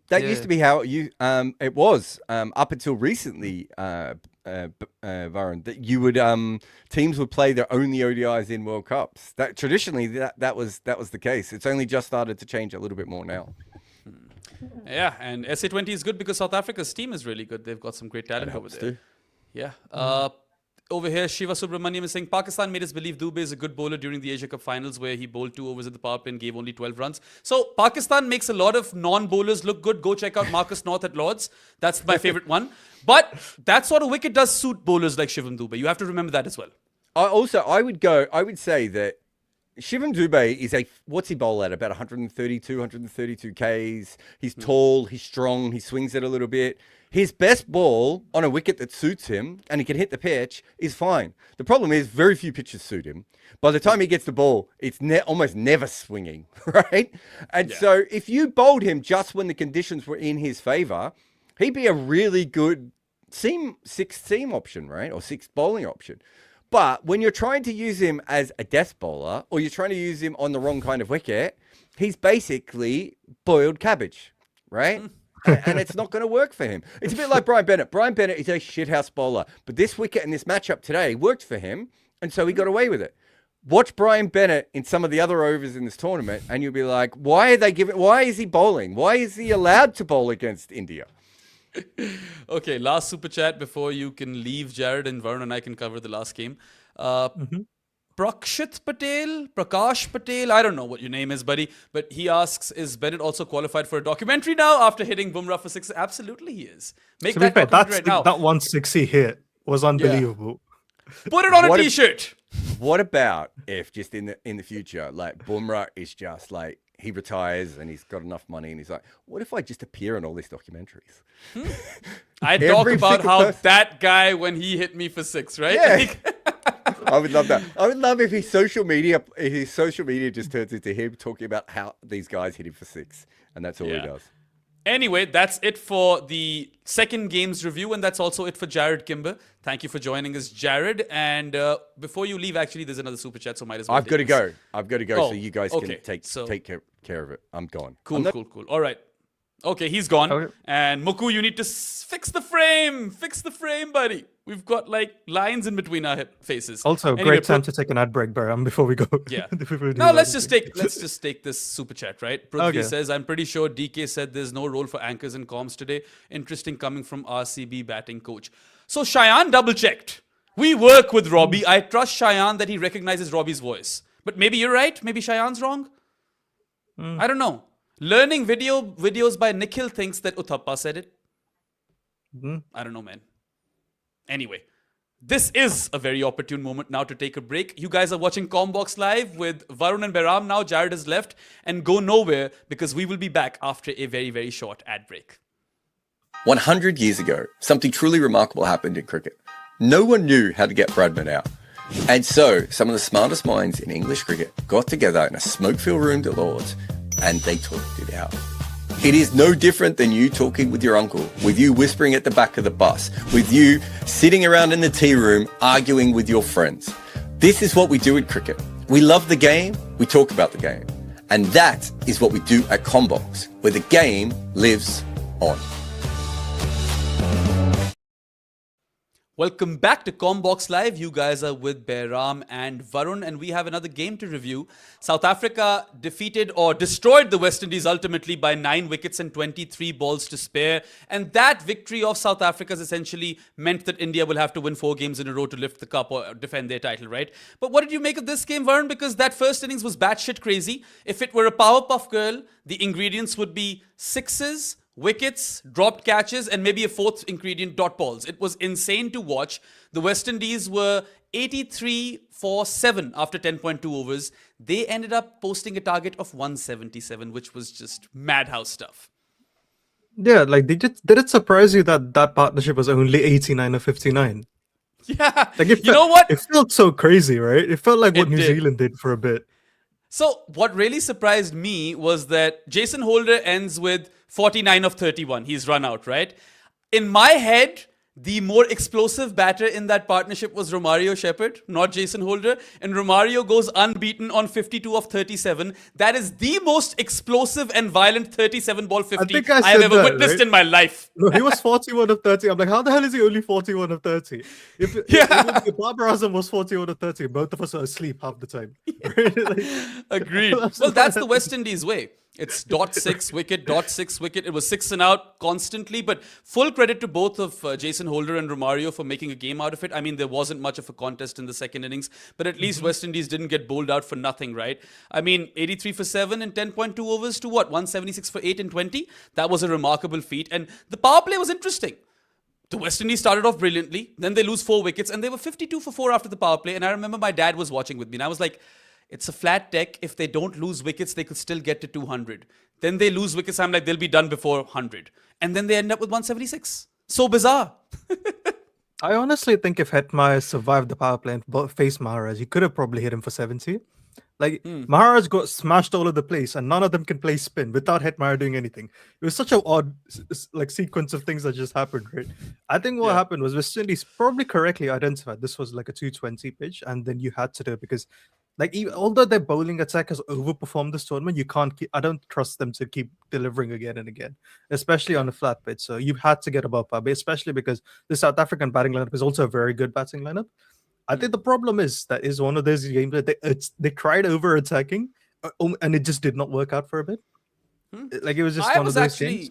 how it was up until recently, Varun, that you would teams would play their only ODIs in World Cups. That traditionally that was the case. It's only just started to change a little bit more now. Yeah, and SA20 is good because South Africa's team is really good. They've got some great talent over there. Too. Yeah. over here, Shiva Subramaniam is saying Pakistan made us believe Dubey is a good bowler during the Asia Cup finals where he bowled 2 overs at the power play and gave only 12 runs. So Pakistan makes a lot of non-bowlers look good. Go check out Marcus North at Lords. That's my favorite one. But that sort of wicket does suit bowlers like Shivam Dubey. You have to remember that as well. I would say that Shivam Dubey is what's he bowl at? About 132 Ks. He's tall, he's strong, he swings it a little bit. His best ball on a wicket that suits him and he can hit the pitch is fine. The problem is very few pitches suit him. By the time he gets the ball, it's almost never swinging, right? And so if you bowled him just when the conditions were in his favor, he'd be a really good sixth seam option, right? Or sixth bowling option. But when you're trying to use him as a death bowler or you're trying to use him on the wrong kind of wicket, he's basically boiled cabbage, right? And it's not going to work for him. It's a bit like Brian Bennett. Brian Bennett is a shithouse bowler, but this wicket and this matchup today worked for him, and so he got away with it. Watch Brian Bennett in some of the other overs in this tournament, and you'll be like, why is he bowling? Why is he allowed to bowl against India? Okay, last super chat before you can leave, Jared, and Varun and I can cover the last game. Prakash Patel, I don't know what your name is, buddy, but he asks, is Bennett also qualified for a documentary now after hitting Bumrah for 6? Absolutely he is. Make To be that fair, documentary right now. that 160 hit was unbelievable. Put it on a t-shirt. What about if just in the future, like Bumrah is just like, he retires and he's got enough money and he's like, what if I just appear in all these documentaries? I talk about how that guy when he hit me for 6, right? Yeah. I would love that. I would love if his social media just turns into him talking about how these guys hit him for 6. And that's all he does. Anyway, that's it for the second game's review, and that's also it for Jared Kimber. Thank you for joining us, Jared. And before you leave, actually, there's another super chat, so might as well. I've got to go. So you guys can take care of it. I'm gone. Cool. All right. Okay, he's gone. Okay. And Muku, you need to fix the frame. Fix the frame, buddy. We've got like lines in between our faces. Also, anyway, great time to take an ad break, Baram, before we go. Yeah. Now let's just take this super chat, right? Prithvi says, I'm pretty sure DK said there's no role for anchors and comms today. Interesting coming from RCB batting coach. So Cheyenne double checked. We work with Robbie. I trust Cheyenne that he recognizes Robbie's voice. But maybe you're right. Maybe Cheyenne's wrong. I don't know. Learning videos by Nikhil thinks that Uthappa said it. I don't know, man. Anyway, this is a very opportune moment now to take a break. You guys are watching Commbox Live with Varun and Behram now. Jared has left, and go nowhere because we will be back after a very, very short ad break. 100 years ago, something truly remarkable happened in cricket. No one knew how to get Bradman out. And so some of the smartest minds in English cricket got together in a smoke-filled room at Lords and they talked it out. It is no different than you talking with your uncle, with you whispering at the back of the bus, with you sitting around in the tea room arguing with your friends. This is what we do in cricket. We love the game, we talk about the game. And that is what we do at Commbox, where the game lives on. Welcome back to Commbox Live. You guys are with Behram and Varun, and we have another game to review. South Africa defeated or destroyed the West Indies ultimately by 9 wickets and 23 balls to spare. And that victory of South Africa's essentially meant that India will have to win 4 games in a row to lift the cup or defend their title, right? But what did you make of this game, Varun? Because that first innings was batshit crazy. If it were a Powerpuff Girl, the ingredients would be 6s, wickets, dropped catches, and maybe a 4th ingredient, dot balls. It was insane to watch. The West Indies were 83 for 7 after 10.2 overs. They ended up posting a target of 177, which was just madhouse stuff. Yeah, like did it surprise you that that partnership was only 89 or 59? Yeah, like you know what? It felt so crazy, right? It felt like what New Zealand did for a bit. So what really surprised me was that Jason Holder ends with 49 of 31. He's run out, right? In my head, the more explosive batter in that partnership was Romario Shepherd, not Jason Holder. And Romario goes unbeaten on 52 of 37. That is the most explosive and violent 37-ball 50 I have ever witnessed in my life. No, he was 41 of 30. I'm like, how the hell is he only 41 of 30? If Barbara Azam was 41 of 30, both of us are asleep half the time. Agreed. Well, that's the West Indies way. It's dot six wicket, dot six wicket. It was 6 and out constantly, but full credit to both of Jason Holder and Romario for making a game out of it. I mean, there wasn't much of a contest in the second innings, but at least West Indies didn't get bowled out for nothing, right? I mean, 83 for 7 in 10.2 overs to what? 176 for 8 in 20? That was a remarkable feat. And the power play was interesting. The West Indies started off brilliantly, then they lose 4 wickets, and they were 52 for 4 after the power play. And I remember my dad was watching with me, and I was like, it's a flat deck. If they don't lose wickets, they could still get to 200. Then they lose wickets. I'm like, they'll be done before 100. And then they end up with 176. So bizarre. I honestly think if Hetmeyer survived the power play and faced Maharaj, he could have probably hit him for 70. Like, Maharaj got smashed all over the place, and none of them can play spin without Hetmeyer doing anything. It was such an odd like sequence of things that just happened, right? I think what happened was West Indies probably correctly identified this was like a 220 pitch, and then you had to do it because, like, even, although their bowling attack has overperformed this tournament, you can't keep, I don't trust them to keep delivering again and again, especially on a flat pitch. So you had to get above par, especially because the South African batting lineup is also a very good batting lineup. I think the problem is that is one of those games that they tried over attacking and it just did not work out for a bit. Like, it was just one of those games.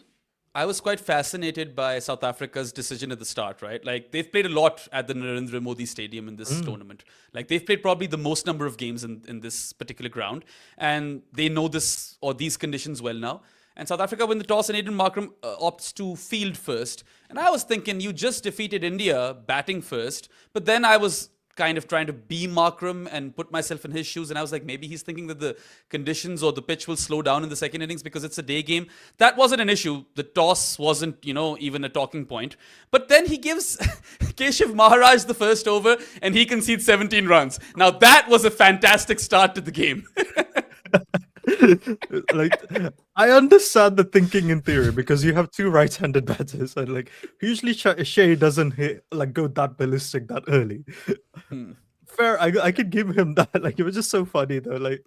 I was quite fascinated by South Africa's decision at the start, right? Like, they've played a lot at the Narendra Modi Stadium in this tournament. Like, they've played probably the most number of games in this particular ground, and they know this or these conditions well now. And South Africa win the toss, and Aiden Markram opts to field first. And I was thinking, you just defeated India batting first, but then I was kind of trying to be Markram and put myself in his shoes. And I was like, maybe he's thinking that the conditions or the pitch will slow down in the second innings because it's a day game. That wasn't an issue. The toss wasn't, even a talking point. But then he gives Keshav Maharaj the first over and he concedes 17 runs. Now that was a fantastic start to the game. Like, I understand the thinking in theory because you have 2 right-handed batters, and like usually Shea doesn't go that ballistic that early. Fair, I could give him that. Like, it was just so funny though. Like,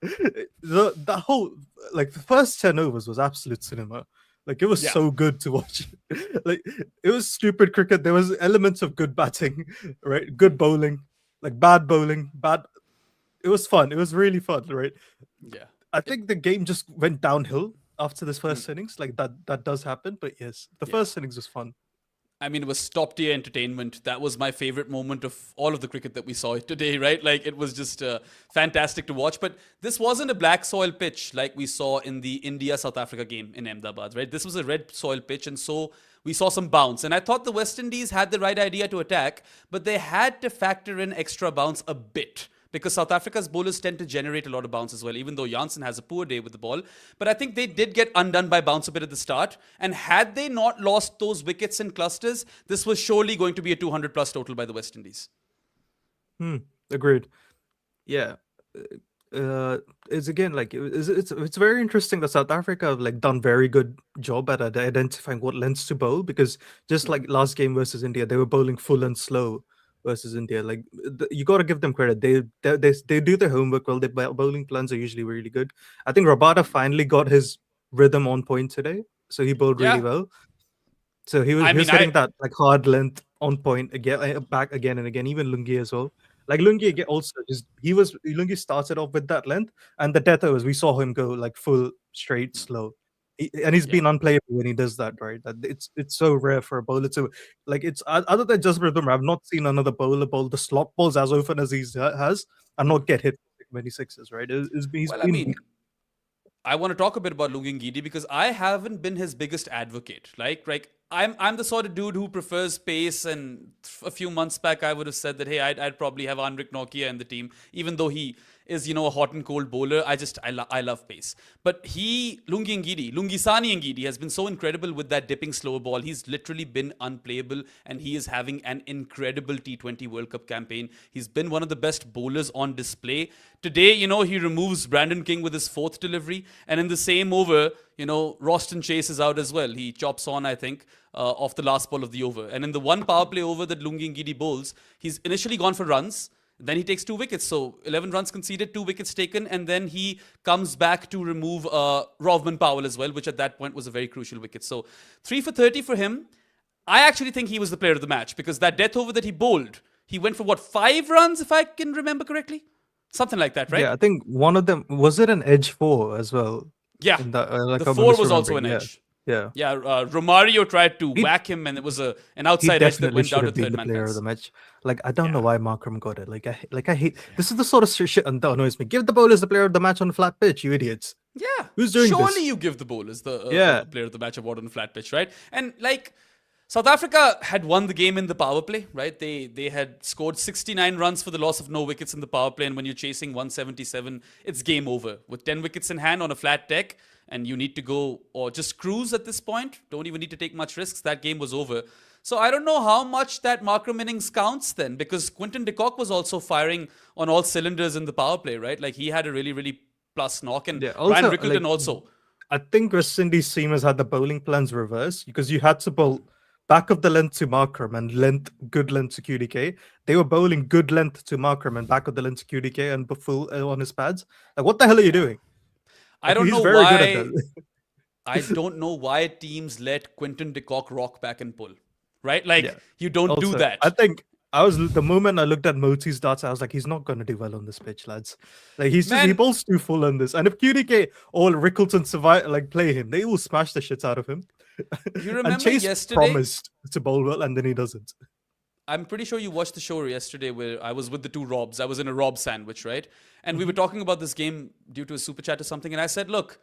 the whole, like, the first 10 overs was absolute cinema. Like, it was so good to watch. Like, it was stupid cricket. There was elements of good batting, right? Good bowling, like bad bowling, bad. It was fun. It was really fun, right? Yeah. I think the game just went downhill after this first innings. Like, that does happen, but yes, the first innings was fun. I mean, it was top tier entertainment. That was my favorite moment of all of the cricket that we saw today, right? Like, it was just fantastic to watch. But this wasn't a black soil pitch like we saw in the India-South Africa game in Ahmedabad, right? This was a red soil pitch, and so we saw some bounce. And I thought the West Indies had the right idea to attack, but they had to factor in extra bounce a bit, because South Africa's bowlers tend to generate a lot of bounce as well, even though Janssen has a poor day with the ball. But I think they did get undone by bounce a bit at the start. And had they not lost those wickets in clusters, this was surely going to be a 200 plus total by the West Indies. Agreed. Yeah. It's again, like, it's very interesting that South Africa have, like, done very good job at identifying what lengths to bowl, because just like last game versus India, they were bowling full and slow versus India. Like, you got to give them credit. They do their homework well. Their bowling plans are usually really good. I think Rabada finally got his rhythm on point today, so he bowled really well. So he was hitting that, like, hard length on point again, back again and again. Even Lungi as well. Like, Lungi also Lungi started off with that length, and the death overs we saw him go like full straight slow. And he's been unplayable when he does that, right? That it's so rare for a bowler to, like, it's other than Jasprit Bumrah, I've not seen another bowler bowl the slot balls as often as he has and not get hit with many sixes, right? I want to talk a bit about Lungi Ngidi because I haven't been his biggest advocate. Like I'm the sort of dude who prefers pace, and a few months back I would have said that, hey, I'd probably have Anrik Nokia in the team, even though he is, a hot and cold bowler. I love pace. But Lungisani Ngidi has been so incredible with that dipping slower ball. He's literally been unplayable, and he is having an incredible T20 World Cup campaign. He's been one of the best bowlers on display. Today, he removes Brandon King with his 4th delivery, and in the same over, Roston Chase is out as well. He chops on, I think, off the last ball of the over. And in the one power play over that Lungi Ngidi bowls, he's initially gone for runs. Then he takes 2 wickets. So 11 runs conceded, 2 wickets taken. And then he comes back to remove Rovman Powell as well, which at that point was a very crucial wicket. So 3 for 30 for him. I actually think he was the player of the match, because that death over that he bowled, he went for 5 runs, if I can remember correctly? Something like that, right? Yeah, I think one of them, was it an edge 4 as well? Yeah, in that the I'm four was also an misremembering. Yeah, edge. yeah. Yeah, Romario tried to He whack him, and it was an he outside edge that definitely went should down to have been third the man player of the fence. match. Like I don't know Yeah. why Markram got it. Like I hate this is the sort of shit that annoys me. Give the bowlers the player of the match on a flat pitch, you idiots. Yeah, Who's doing surely this? you give the bowlers the Yeah. player of the match award on a flat pitch, right? And like South Africa had won the game in the power play, right? They had scored 69 runs for the loss of no wickets in the power play, and when you're chasing 177, it's game over with 10 wickets in hand on a flat deck, and you need to go or just cruise at this point. Don't even need to take much risks. That game was over. So I don't know how much that Markram innings counts then, because Quinton de Kock was also firing on all cylinders in the power play, right? Like he had a really, really plus knock, and Yeah. Ryan Also, Rickleton also. I think West Indies seamers had the bowling plans reversed because you had to bowl back of the length to Markram and good length to QDK. They were bowling good length to Markram and back of the length to QDK and full on his pads. Like, what the hell are you doing? I Like, don't he's know very good at why. that. I don't know why teams let Quinton de Kock rock back and pull, right? Like Yeah. you don't do Also, that. I think the moment I looked at Moti's data, I was like, he's not going to do well on this pitch, lads. Like he Man, bowls too full on this, and if QDK or Rickleton survive, like play him, they will smash the shit out of him. you And remember Chase yesterday? promised to bowl well, and then he doesn't. I'm pretty sure you watched the show yesterday where I was with the two Robs. I was in a Rob sandwich, right? And we were talking about this game due to a super chat or something. And I said, look,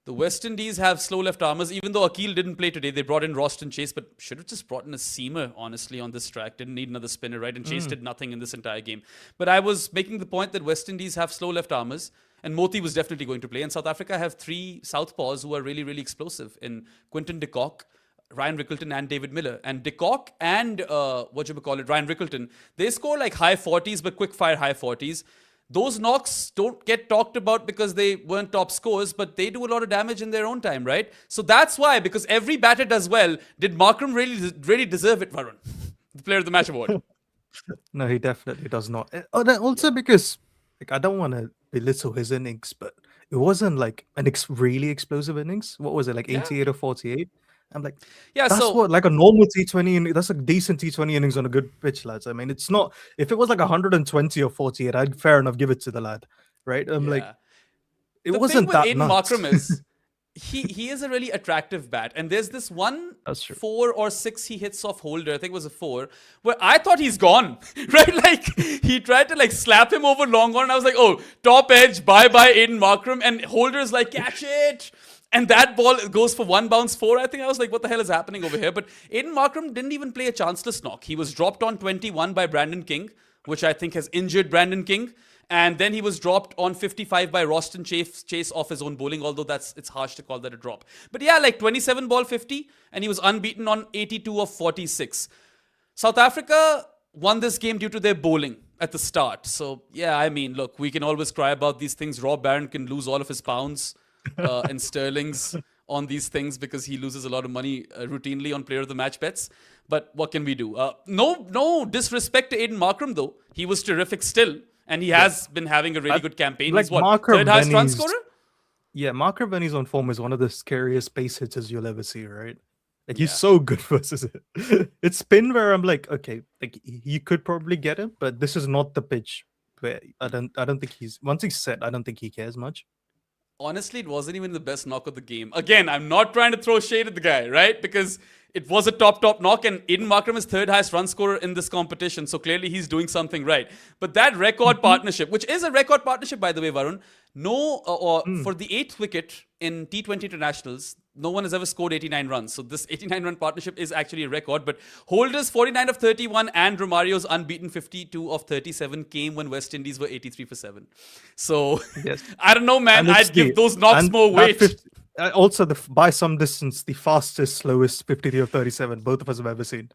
the West Indies have slow left armers. Even though Akil didn't play today, they brought in Roston Chase, but should have just brought in a seamer, honestly, on this track. Didn't need another spinner, right? And Chase did nothing in this entire game. But I was making the point that West Indies have slow left armers. And Moti was definitely going to play. And South Africa have three southpaws who are really, really explosive in Quinton de Kock, Ryan Rickleton and David Miller. And de Kock and Ryan Rickleton, they score like high 40s, but quick fire high 40s. Those knocks don't get talked about because they weren't top scores, but they do a lot of damage in their own time, right? So that's why, because every batter does well, did Markram really deserve it, Varun? The player of the match award. No, he definitely does not. Also because like I don't want to belittle his innings, but it wasn't like an really explosive innings. What was it, like 88 or 48? I'm like, Yeah, that's so what like a normal T20 that's a decent T20 innings on a good pitch, lads. I mean, it's not if it was like 120 or 48, I'd fair enough give it to the lad, right? I'm like, yeah. it The wasn't thing with that Aiden nuts. Markram is he is a really attractive bat, and there's this one That's true. 4 or 6 he hits off Holder, I think it was a 4, where I thought he's gone, right? Like he tried to like slap him over long on, and I was like, oh, top edge, bye Aiden Markram, and Holder's like, catch it. And that ball goes for one bounce 4. I think I was like, what the hell is happening over here? But Aiden Markram didn't even play a chanceless knock. He was dropped on 21 by Brandon King, which I think has injured Brandon King. And then he was dropped on 55 by Roston Chase off his own bowling, although it's harsh to call that a drop. But yeah, like 27 ball 50, and he was unbeaten on 82 of 46. South Africa won this game due to their bowling at the start. So yeah, I mean, look, we can always cry about these things. Rob Barron can lose all of his pounds and sterlings on these things because he loses a lot of money routinely on player of the match bets. But what can we do? No disrespect to Aiden Markram though. He was terrific still, and he has been having a really good campaign. like He's what, Markram third highest when run he's- scorer? Yeah, Markram when he's on form is one of the scariest base hitters you'll ever see, right? Like he's so good versus it. It's spin where I'm like, okay, like you could probably get him, but this is not the pitch where I don't think he's once he's set, I don't think he cares much. Honestly, it wasn't even the best knock of the game. Again, I'm not trying to throw shade at the guy, right? Because it was a top knock, and Aiden Markram is third highest run scorer in this competition, so clearly he's doing something right. But that record partnership, which is a record partnership, by the way, Varun, for the 8th wicket in T20 internationals, no one has ever scored 89 runs. So this 89-run partnership is actually a record. But Holder's 49 of 31 and Romario's unbeaten 52 of 37 came when West Indies were 83 for 7. So Yes. I don't know, man. And it's I'd give those knocks and more that weight. Also, by some distance, the fastest, slowest 53 of 37 both of us have ever seen.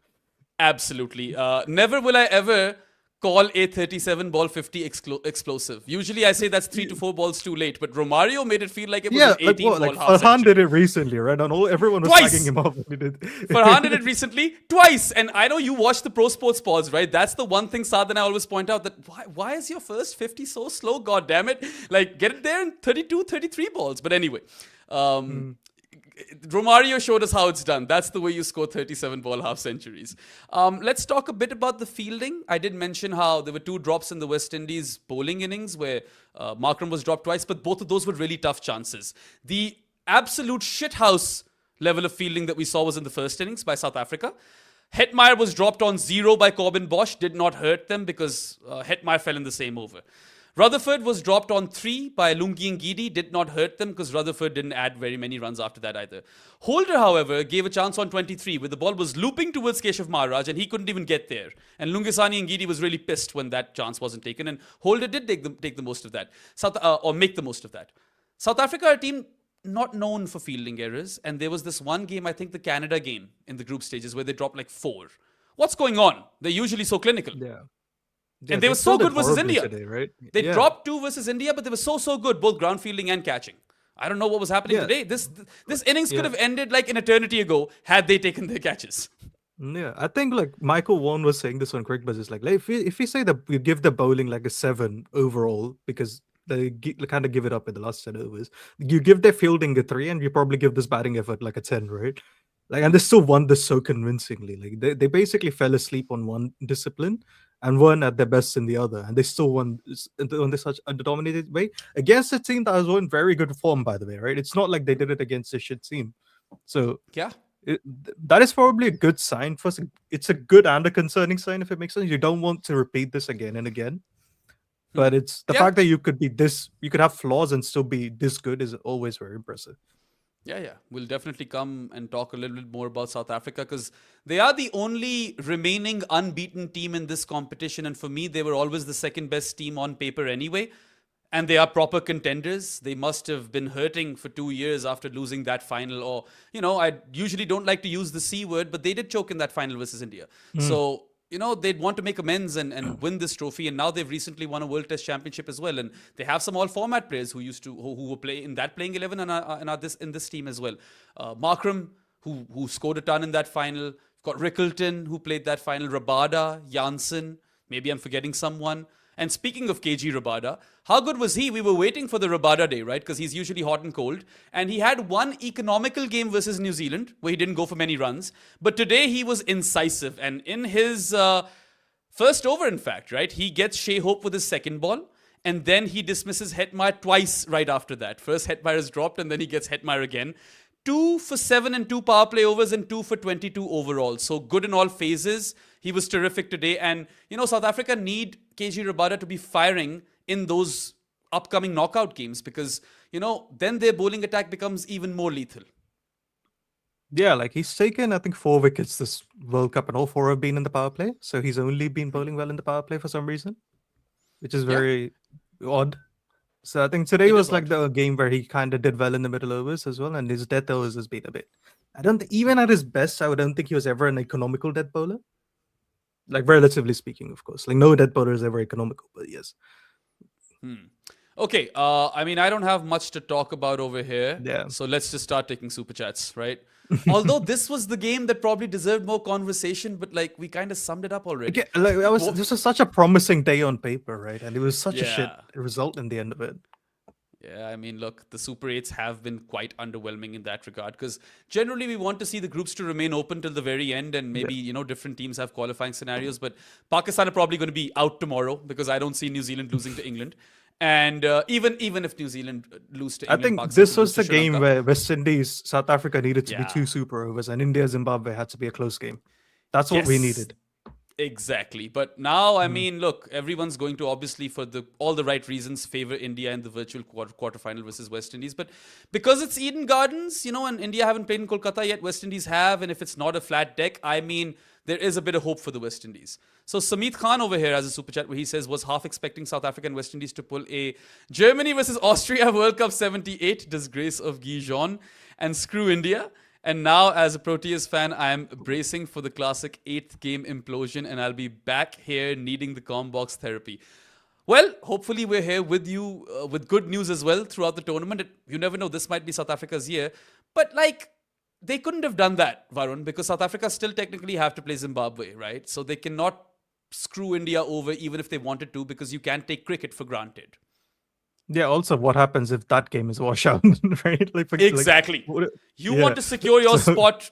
Absolutely. Never will I ever call a 37 ball 50 explosive. Usually I say that's 3 to 4 balls too late, but Romario made it feel like it was an 18 ball half Farhan century. did it recently, right? And everyone was Twice. tagging him up when he did. Farhan did it recently twice, and I know you watched the Pro Sports pause, right? That's the one thing, Saad, and I always point out, that why is your first 50 so slow? God damn it. Like, get it there in 32, 33 balls. But anyway, Romario showed us how it's done. That's the way you score 37 ball half centuries. Let's talk a bit about the fielding. I did mention how there were 2 drops in the West Indies bowling innings where Markram was dropped twice, but both of those were really tough chances. The absolute shithouse level of fielding that we saw was in the first innings by South Africa. Hetmeyer was dropped on 0 by Bosch, did not hurt them because Hetmeyer fell in the same over. Rutherford was dropped on 3 by Lungi Ngidi, did not hurt them because Rutherford didn't add very many runs after that either. Holder, however, gave a chance on 23 where the ball was looping towards Keshav Maharaj and he couldn't even get there. And Lungisani Ngidi was really pissed when that chance wasn't taken, and Holder did take the most of that, or make the most of that. South Africa are a team not known for fielding errors, and there was this one game, I think the Canada game in the group stages, where they dropped like 4. What's going on? They're usually so clinical. Yeah. And they were so good versus India. Today, right? They dropped 2 versus India, but they were so good, both ground fielding and catching. I don't know what was happening today. This innings could have ended like an eternity ago had they taken their catches. Yeah, I think like Michael Vaughan was saying this on Cricket, it's like if we say that we give the bowling like a 7 overall because they kind of give it up in the last 10 overs, you give their fielding a 3 and you probably give this batting effort like a 10, right? Like, and they still won this so convincingly. Like they basically fell asleep on one discipline and weren't at their best in the other, and they still won on such a dominated way against a team that was in very good form, by the way, right? It's not like they did it against a shit team. So yeah, that is probably a good sign. First, it's a good and a concerning sign if it makes sense. You don't want to repeat this again and again, but it's the fact that you could have flaws and still be this good is always very impressive. Yeah. We'll definitely come and talk a little bit more about South Africa because they are the only remaining unbeaten team in this competition. And for me, they were always the second best team on paper anyway. And they are proper contenders. They must have been hurting for 2 years after losing that final. Or, I usually don't like to use the C word, but they did choke in that final versus India. So, they'd want to make amends and win this trophy. And now they've recently won a World Test Championship as well. And they have some all-format players who were playing in that playing 11 and are in this team as well. Markram, who scored a ton in that final. Got Rickleton, who played that final. Rabada, Janssen. Maybe I'm forgetting someone. And speaking of KG Rabada, how good was he? We were waiting for the Rabada day, right? Because he's usually hot and cold. And he had one economical game versus New Zealand where he didn't go for many runs. But today he was incisive. And in his first over, in fact, right, he gets Shea Hope with his second ball. And then he dismisses Hetmeyer twice right after that. First Hetmeyer is dropped and then he gets Hetmeyer again. 2 for 7 and 2 power play overs and 2 for 22 overall. So good in all phases. He was terrific today. And, South Africa need KG Rabada to be firing in those upcoming knockout games because, then their bowling attack becomes even more lethal. Yeah, like he's taken, I think, 4 wickets this World Cup and all 4 have been in the power play. So he's only been bowling well in the power play for some reason, which is very odd. So I think today was like the game where he kind of did well in the middle overs as well, and his death overs has been a bit. Even at his best, I don't think he was ever an economical death bowler. Like relatively speaking, of course. Like no death bowler is ever economical, but yes. Okay, I don't have much to talk about over here. Yeah. So let's just start taking super chats, right? Although this was the game that probably deserved more conversation, but like we kind of summed it up already. Okay, this was such a promising day on paper, right? And it was such a shit result in the end of it. Yeah, look, the Super 8s have been quite underwhelming in that regard because generally we want to see the groups to remain open till the very end and maybe, different teams have qualifying scenarios. But Pakistan are probably going to be out tomorrow because I don't see New Zealand losing to England. And even if New Zealand lose to England, I think Pakistan this was the Sri Lanka. game where West Indies, South Africa needed to be 2 super overs and India, Zimbabwe had to be a close game. That's what we needed. Exactly. But now, look, everyone's going to obviously, for all the right reasons, favor India in the virtual quarterfinal versus West Indies. But because it's Eden Gardens, and India haven't played in Kolkata yet, West Indies have. And if it's not a flat deck, there is a bit of hope for the West Indies. So Samit Khan over here has a super chat where he says, was half expecting South Africa and West Indies to pull a Germany versus Austria World Cup 78 disgrace of Guy Jean and screw India. And now, as a Proteas fan, I am bracing for the classic 8th game implosion, and I'll be back here needing the Commbox therapy. Well, hopefully we're here with you with good news as well throughout the tournament. You never know, this might be South Africa's year. But they couldn't have done that, Varun, because South Africa still technically have to play Zimbabwe, right? So they cannot screw India over even if they wanted to because you can't take cricket for granted. Yeah, also what happens if that game is wash out, right? Exactly. You want to secure your spot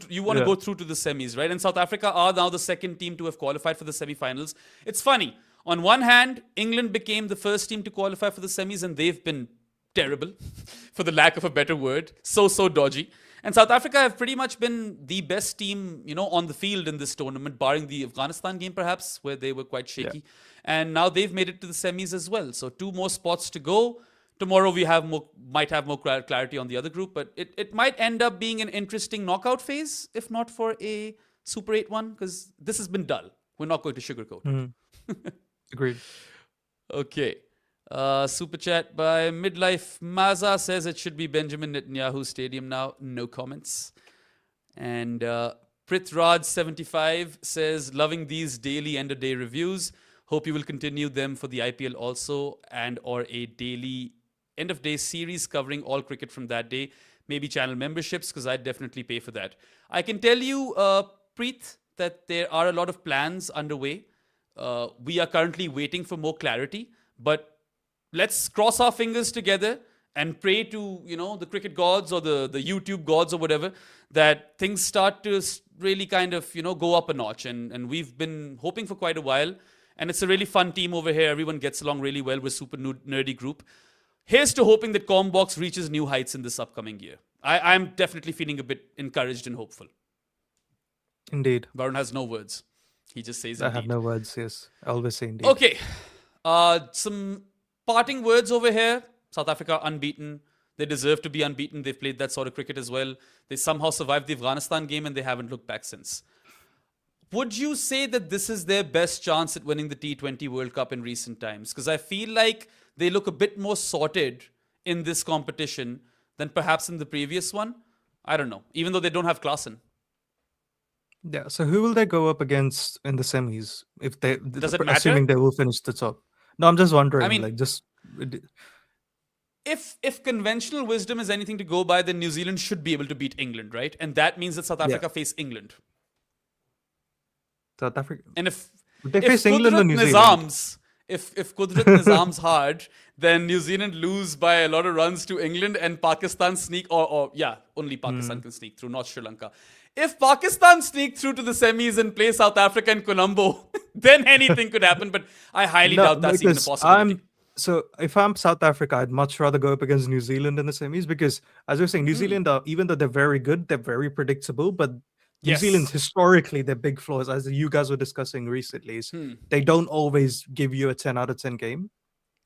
you want to go through to the semis, right? And South Africa are now the second team to have qualified for the semifinals. It's funny. On one hand, England became the first team to qualify for the semis and they've been terrible, for the lack of a better word. So dodgy. And South Africa have pretty much been the best team, on the field in this tournament, barring the Afghanistan game perhaps, where they were quite shaky. And now they've made it to the semis as well. So 2 more spots to go. Tomorrow we might have more clarity on the other group, but it might end up being an interesting knockout phase, if not for a Super 8 one, because this has been dull. We're not going to sugarcoat it. Agreed. Okay. Super chat by Midlife Maza says it should be Benjamin Netanyahu Stadium now. No comments. And Prithvraj75 says, loving these daily end of day reviews. Hope you will continue them for the IPL also, and or a daily end of day series covering all cricket from that day. Maybe channel memberships, because I'd definitely pay for that. I can tell you, Preet, that there are a lot of plans underway. We are currently waiting for more clarity, but let's cross our fingers together and pray to, the cricket gods or the YouTube gods or whatever, that things start to really kind of, go up a notch. And we've been hoping for quite a while. And it's a really fun team over here. Everyone gets along really well. We're a super nerdy group. Here's to hoping that Commbox reaches new heights in this upcoming year. I'm definitely feeling a bit encouraged and hopeful. Indeed. Varun has no words. He just says I indeed. have no words, yes. I always say indeed. Okay. Some parting words over here. South Africa unbeaten. They deserve to be unbeaten. They've played that sort of cricket as well. They somehow survived the Afghanistan game and they haven't looked back since. Would you say that this is their best chance at winning the T20 World Cup in recent times? Because I feel like they look a bit more sorted in this competition than perhaps in the previous one. I don't know. Even though they don't have Klaassen. Yeah, so who will they go up against in the semis? If they Does it matter? assuming they will finish the top. No, I'm just wondering. I mean, if conventional wisdom is anything to go by, then New Zealand should be able to beat England, right? And that means that South Africa face England. South Africa. And if they face England or New Zealand. Nizam's, if Qudrat Nizam's hard, then New Zealand lose by a lot of runs to England and Pakistan sneak, only Pakistan can sneak through, not Sri Lanka. If Pakistan sneak through to the semis and play South Africa in Colombo, then anything could happen. But I highly doubt that's even a possibility. So if I'm South Africa, I'd much rather go up against New Zealand in the semis because, as you're saying, New Zealand are, even though they're very good, they're very predictable. But New Zealand, historically, their big flaws, as you guys were discussing recently, is they don't always give you a 10 out of 10 game.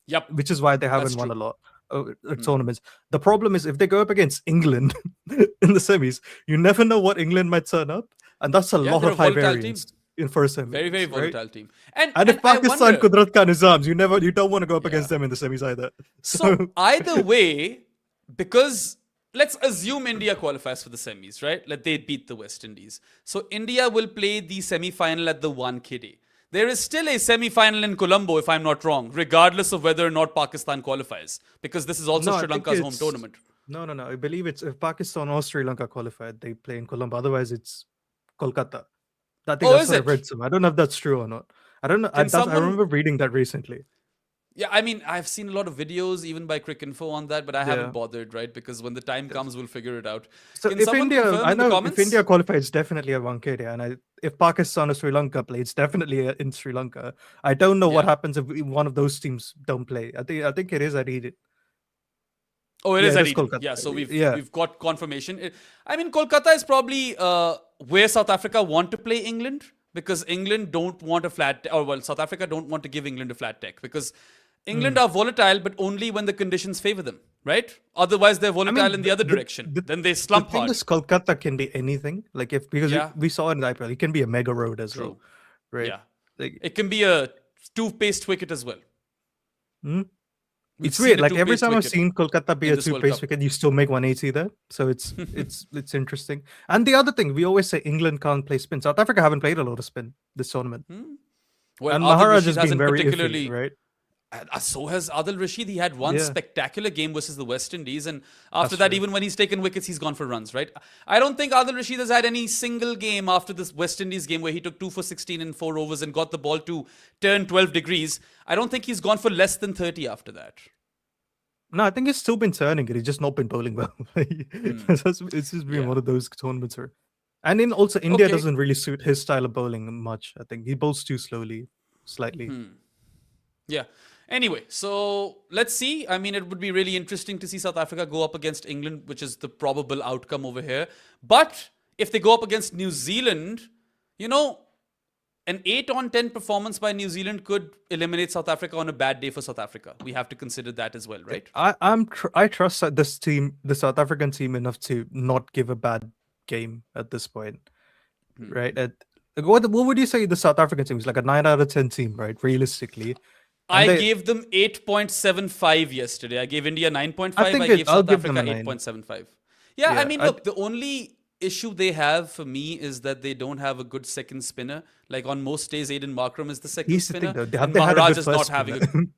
Yep. Which is why they haven't won a lot of tournaments. The problem is if they go up against England in the semis, you never know what England might turn up. And that's a lot of high variance in first semis. Very, very volatile team. And if Pakistan Qudrat Khan Nizams, you don't want to go up against them in the semis either. So either way, because let's assume India qualifies for the semis, right? Let they beat the West Indies. So India will play the semi-final at the Wankhede. There is still a semi-final in Colombo, if I'm not wrong, regardless of whether or not Pakistan qualifies, because this is also Sri Lanka's home tournament. No. I believe it's if Pakistan or Sri Lanka qualified, they play in Colombo. Otherwise, it's Kolkata. I think that's what I've read. I don't know if that's true or not. I don't know. I remember reading that recently. Yeah, I mean, I've seen a lot of videos, even by Cricinfo on that, but I haven't bothered, right? Because when the time comes, we'll figure it out. So if India qualifies, it's definitely a Wankhede, and if Pakistan or Sri Lanka play, it's definitely in Sri Lanka. I don't know what happens if one of those teams don't play. I think it is at Eden. Oh, it is at Eden. Yeah, so we've got confirmation. I mean, Kolkata is probably where South Africa want to play England, because England don't want South Africa don't want to give England a flat deck, because England are volatile, but only when the conditions favor them, right? Otherwise, they're volatile in the other direction. Then they slump hard. The thing is, Kolkata can be anything. We saw in the IPL, it can be a mega road as well, right? Yeah, it can be a toothpaste wicket as well. It's weird. Like every time I've seen Kolkata be a two-pace wicket, you still make 180 there. So it's interesting. And the other thing, we always say England can't play spin. South Africa haven't played a lot of spin this tournament. Well, and Maharaj has been very iffy, right? So has Adil Rashid. He had one spectacular game versus the West Indies, and after that, even when he's taken wickets, he's gone for runs, right? I don't think Adil Rashid has had any single game after this West Indies game where he took 2 for 16 in 4 overs and got the ball to turn 12 degrees. I don't think he's gone for less than 30 after that. No, I think he's still been turning it. He's just not been bowling well. It's just been one of those tournaments. And in also, India doesn't really suit his style of bowling much. I think he bowls too slowly, slightly. Yeah. Anyway, so let's see. I mean, it would be really interesting to see South Africa go up against England, which is the probable outcome over here. But if they go up against New Zealand, you know, an 8-on-10 performance by New Zealand could eliminate South Africa on a bad day for South Africa. We have to consider that as well, right? I trust that this team, the South African team, enough to not give a bad game at this point, right? What would you say the South African team is like a 9 out of 10 team, right? Realistically, I gave them 8.75 yesterday. I gave India 9.5. I gave South Africa 8.75. Yeah, I mean, look, the only issue they have for me is that they don't have a good second spinner. Like on most days, Aiden Markram is the second spinner. Maharaj is not having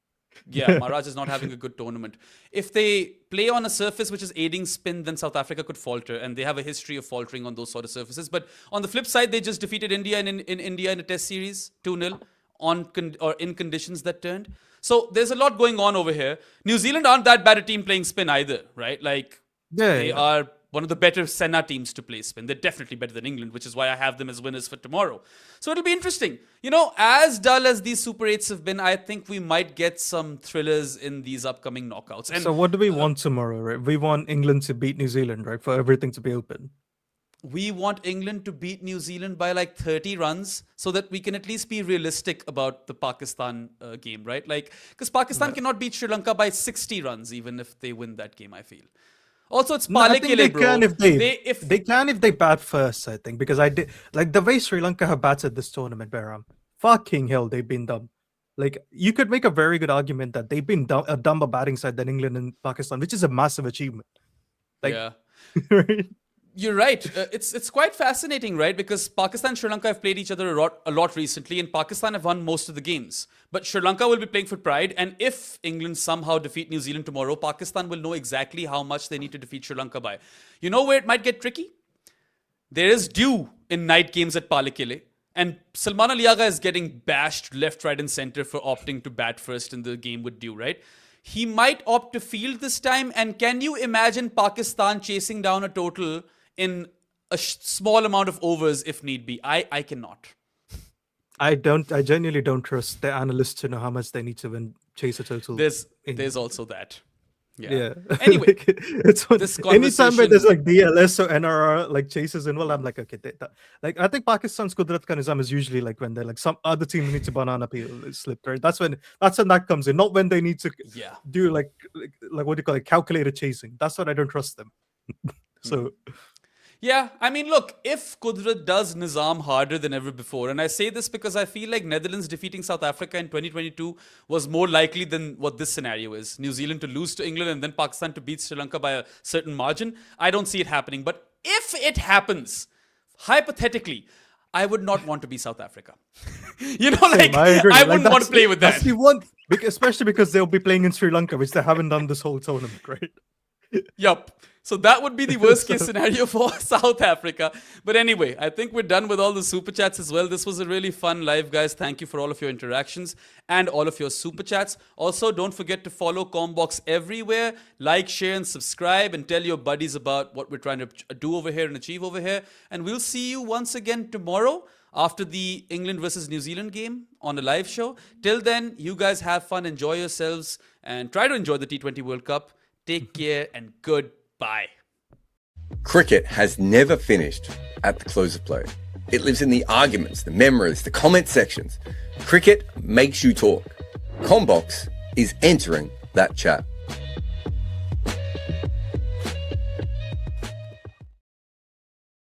Maharaj is not having a good tournament. If they play on a surface which is aiding spin, then South Africa could falter, and they have a history of faltering on those sort of surfaces. But on the flip side, they just defeated India in India in a test series 2-0 in conditions that turned. So there's a lot going on over here. New Zealand aren't that bad a team playing spin either, right? Like they are one of the better Senna teams to play spin. They're definitely better than England, which is why I have them as winners for tomorrow. So it'll be interesting. You know, as dull as these Super 8s have been, I think we might get some thrillers in these upcoming knockouts. And so what do we want tomorrow, right? We want England to beat New Zealand, right? For everything to be open. We want England to beat New Zealand by like 30 runs so that we can at least be realistic about the Pakistan game, right? Like, because Pakistan cannot beat Sri Lanka by 60 runs, even if they win that game, I feel. Also, it's Palekele, bro. Can if they bat first, I think, because I did like the way Sri Lanka have batted this tournament, Behram. Fucking hell, they've been dumb. Like you could make a very good argument that they've been a dumber batting side than England and Pakistan, which is a massive achievement. Like, yeah. Right? You're right. It's quite fascinating, right? Because Pakistan and Sri Lanka have played each other a lot recently, and Pakistan have won most of the games. But Sri Lanka will be playing for pride, and if England somehow defeat New Zealand tomorrow, Pakistan will know exactly how much they need to defeat Sri Lanka by. You know where it might get tricky? There is dew in night games at Palekele, and Salman Aliaga is getting bashed left, right, and center for opting to bat first in the game with dew, right? He might opt to field this time, and can you imagine Pakistan chasing down a total in a small amount of overs if need be? I cannot. I genuinely don't trust the analysts to know how much they need to win, chase a total. There's also that. Yeah. Yeah. Anyway, anytime where there's like DLS or NRR like chases involved, I'm like, okay, like I think Pakistan's Kudrat ka Nizam is usually like when they're like some other team needs a banana peel slipped, right? That's when that comes in, not when they need to do like what do you call it, calculated chasing. That's what I don't trust them. So. Yeah, I mean, look, if Kudrat does Nizam harder than ever before, and I say this because I feel like Netherlands defeating South Africa in 2022 was more likely than what this scenario is. New Zealand to lose to England and then Pakistan to beat Sri Lanka by a certain margin. I don't see it happening. But if it happens, hypothetically, I would not want to be South Africa. You know, like, I wouldn't want to play with that. That's the one, especially because they'll be playing in Sri Lanka, which they haven't done this whole tournament, right? Yup. So that would be the worst case scenario for South Africa. But anyway, I think we're done with all the super chats as well. This was a really fun live, guys. Thank you for all of your interactions and all of your super chats. Also, don't forget to follow Commbox everywhere. Like, share, and subscribe, and tell your buddies about what we're trying to do over here and achieve over here. And we'll see you once again tomorrow after the England versus New Zealand game on a live show. Till then, you guys have fun, enjoy yourselves, and try to enjoy the T20 World Cup. Take care and goodbye. Cricket has never finished at the close of play. It lives in the arguments, the memories, the comment sections. Cricket makes you talk. Commbox is entering that chat.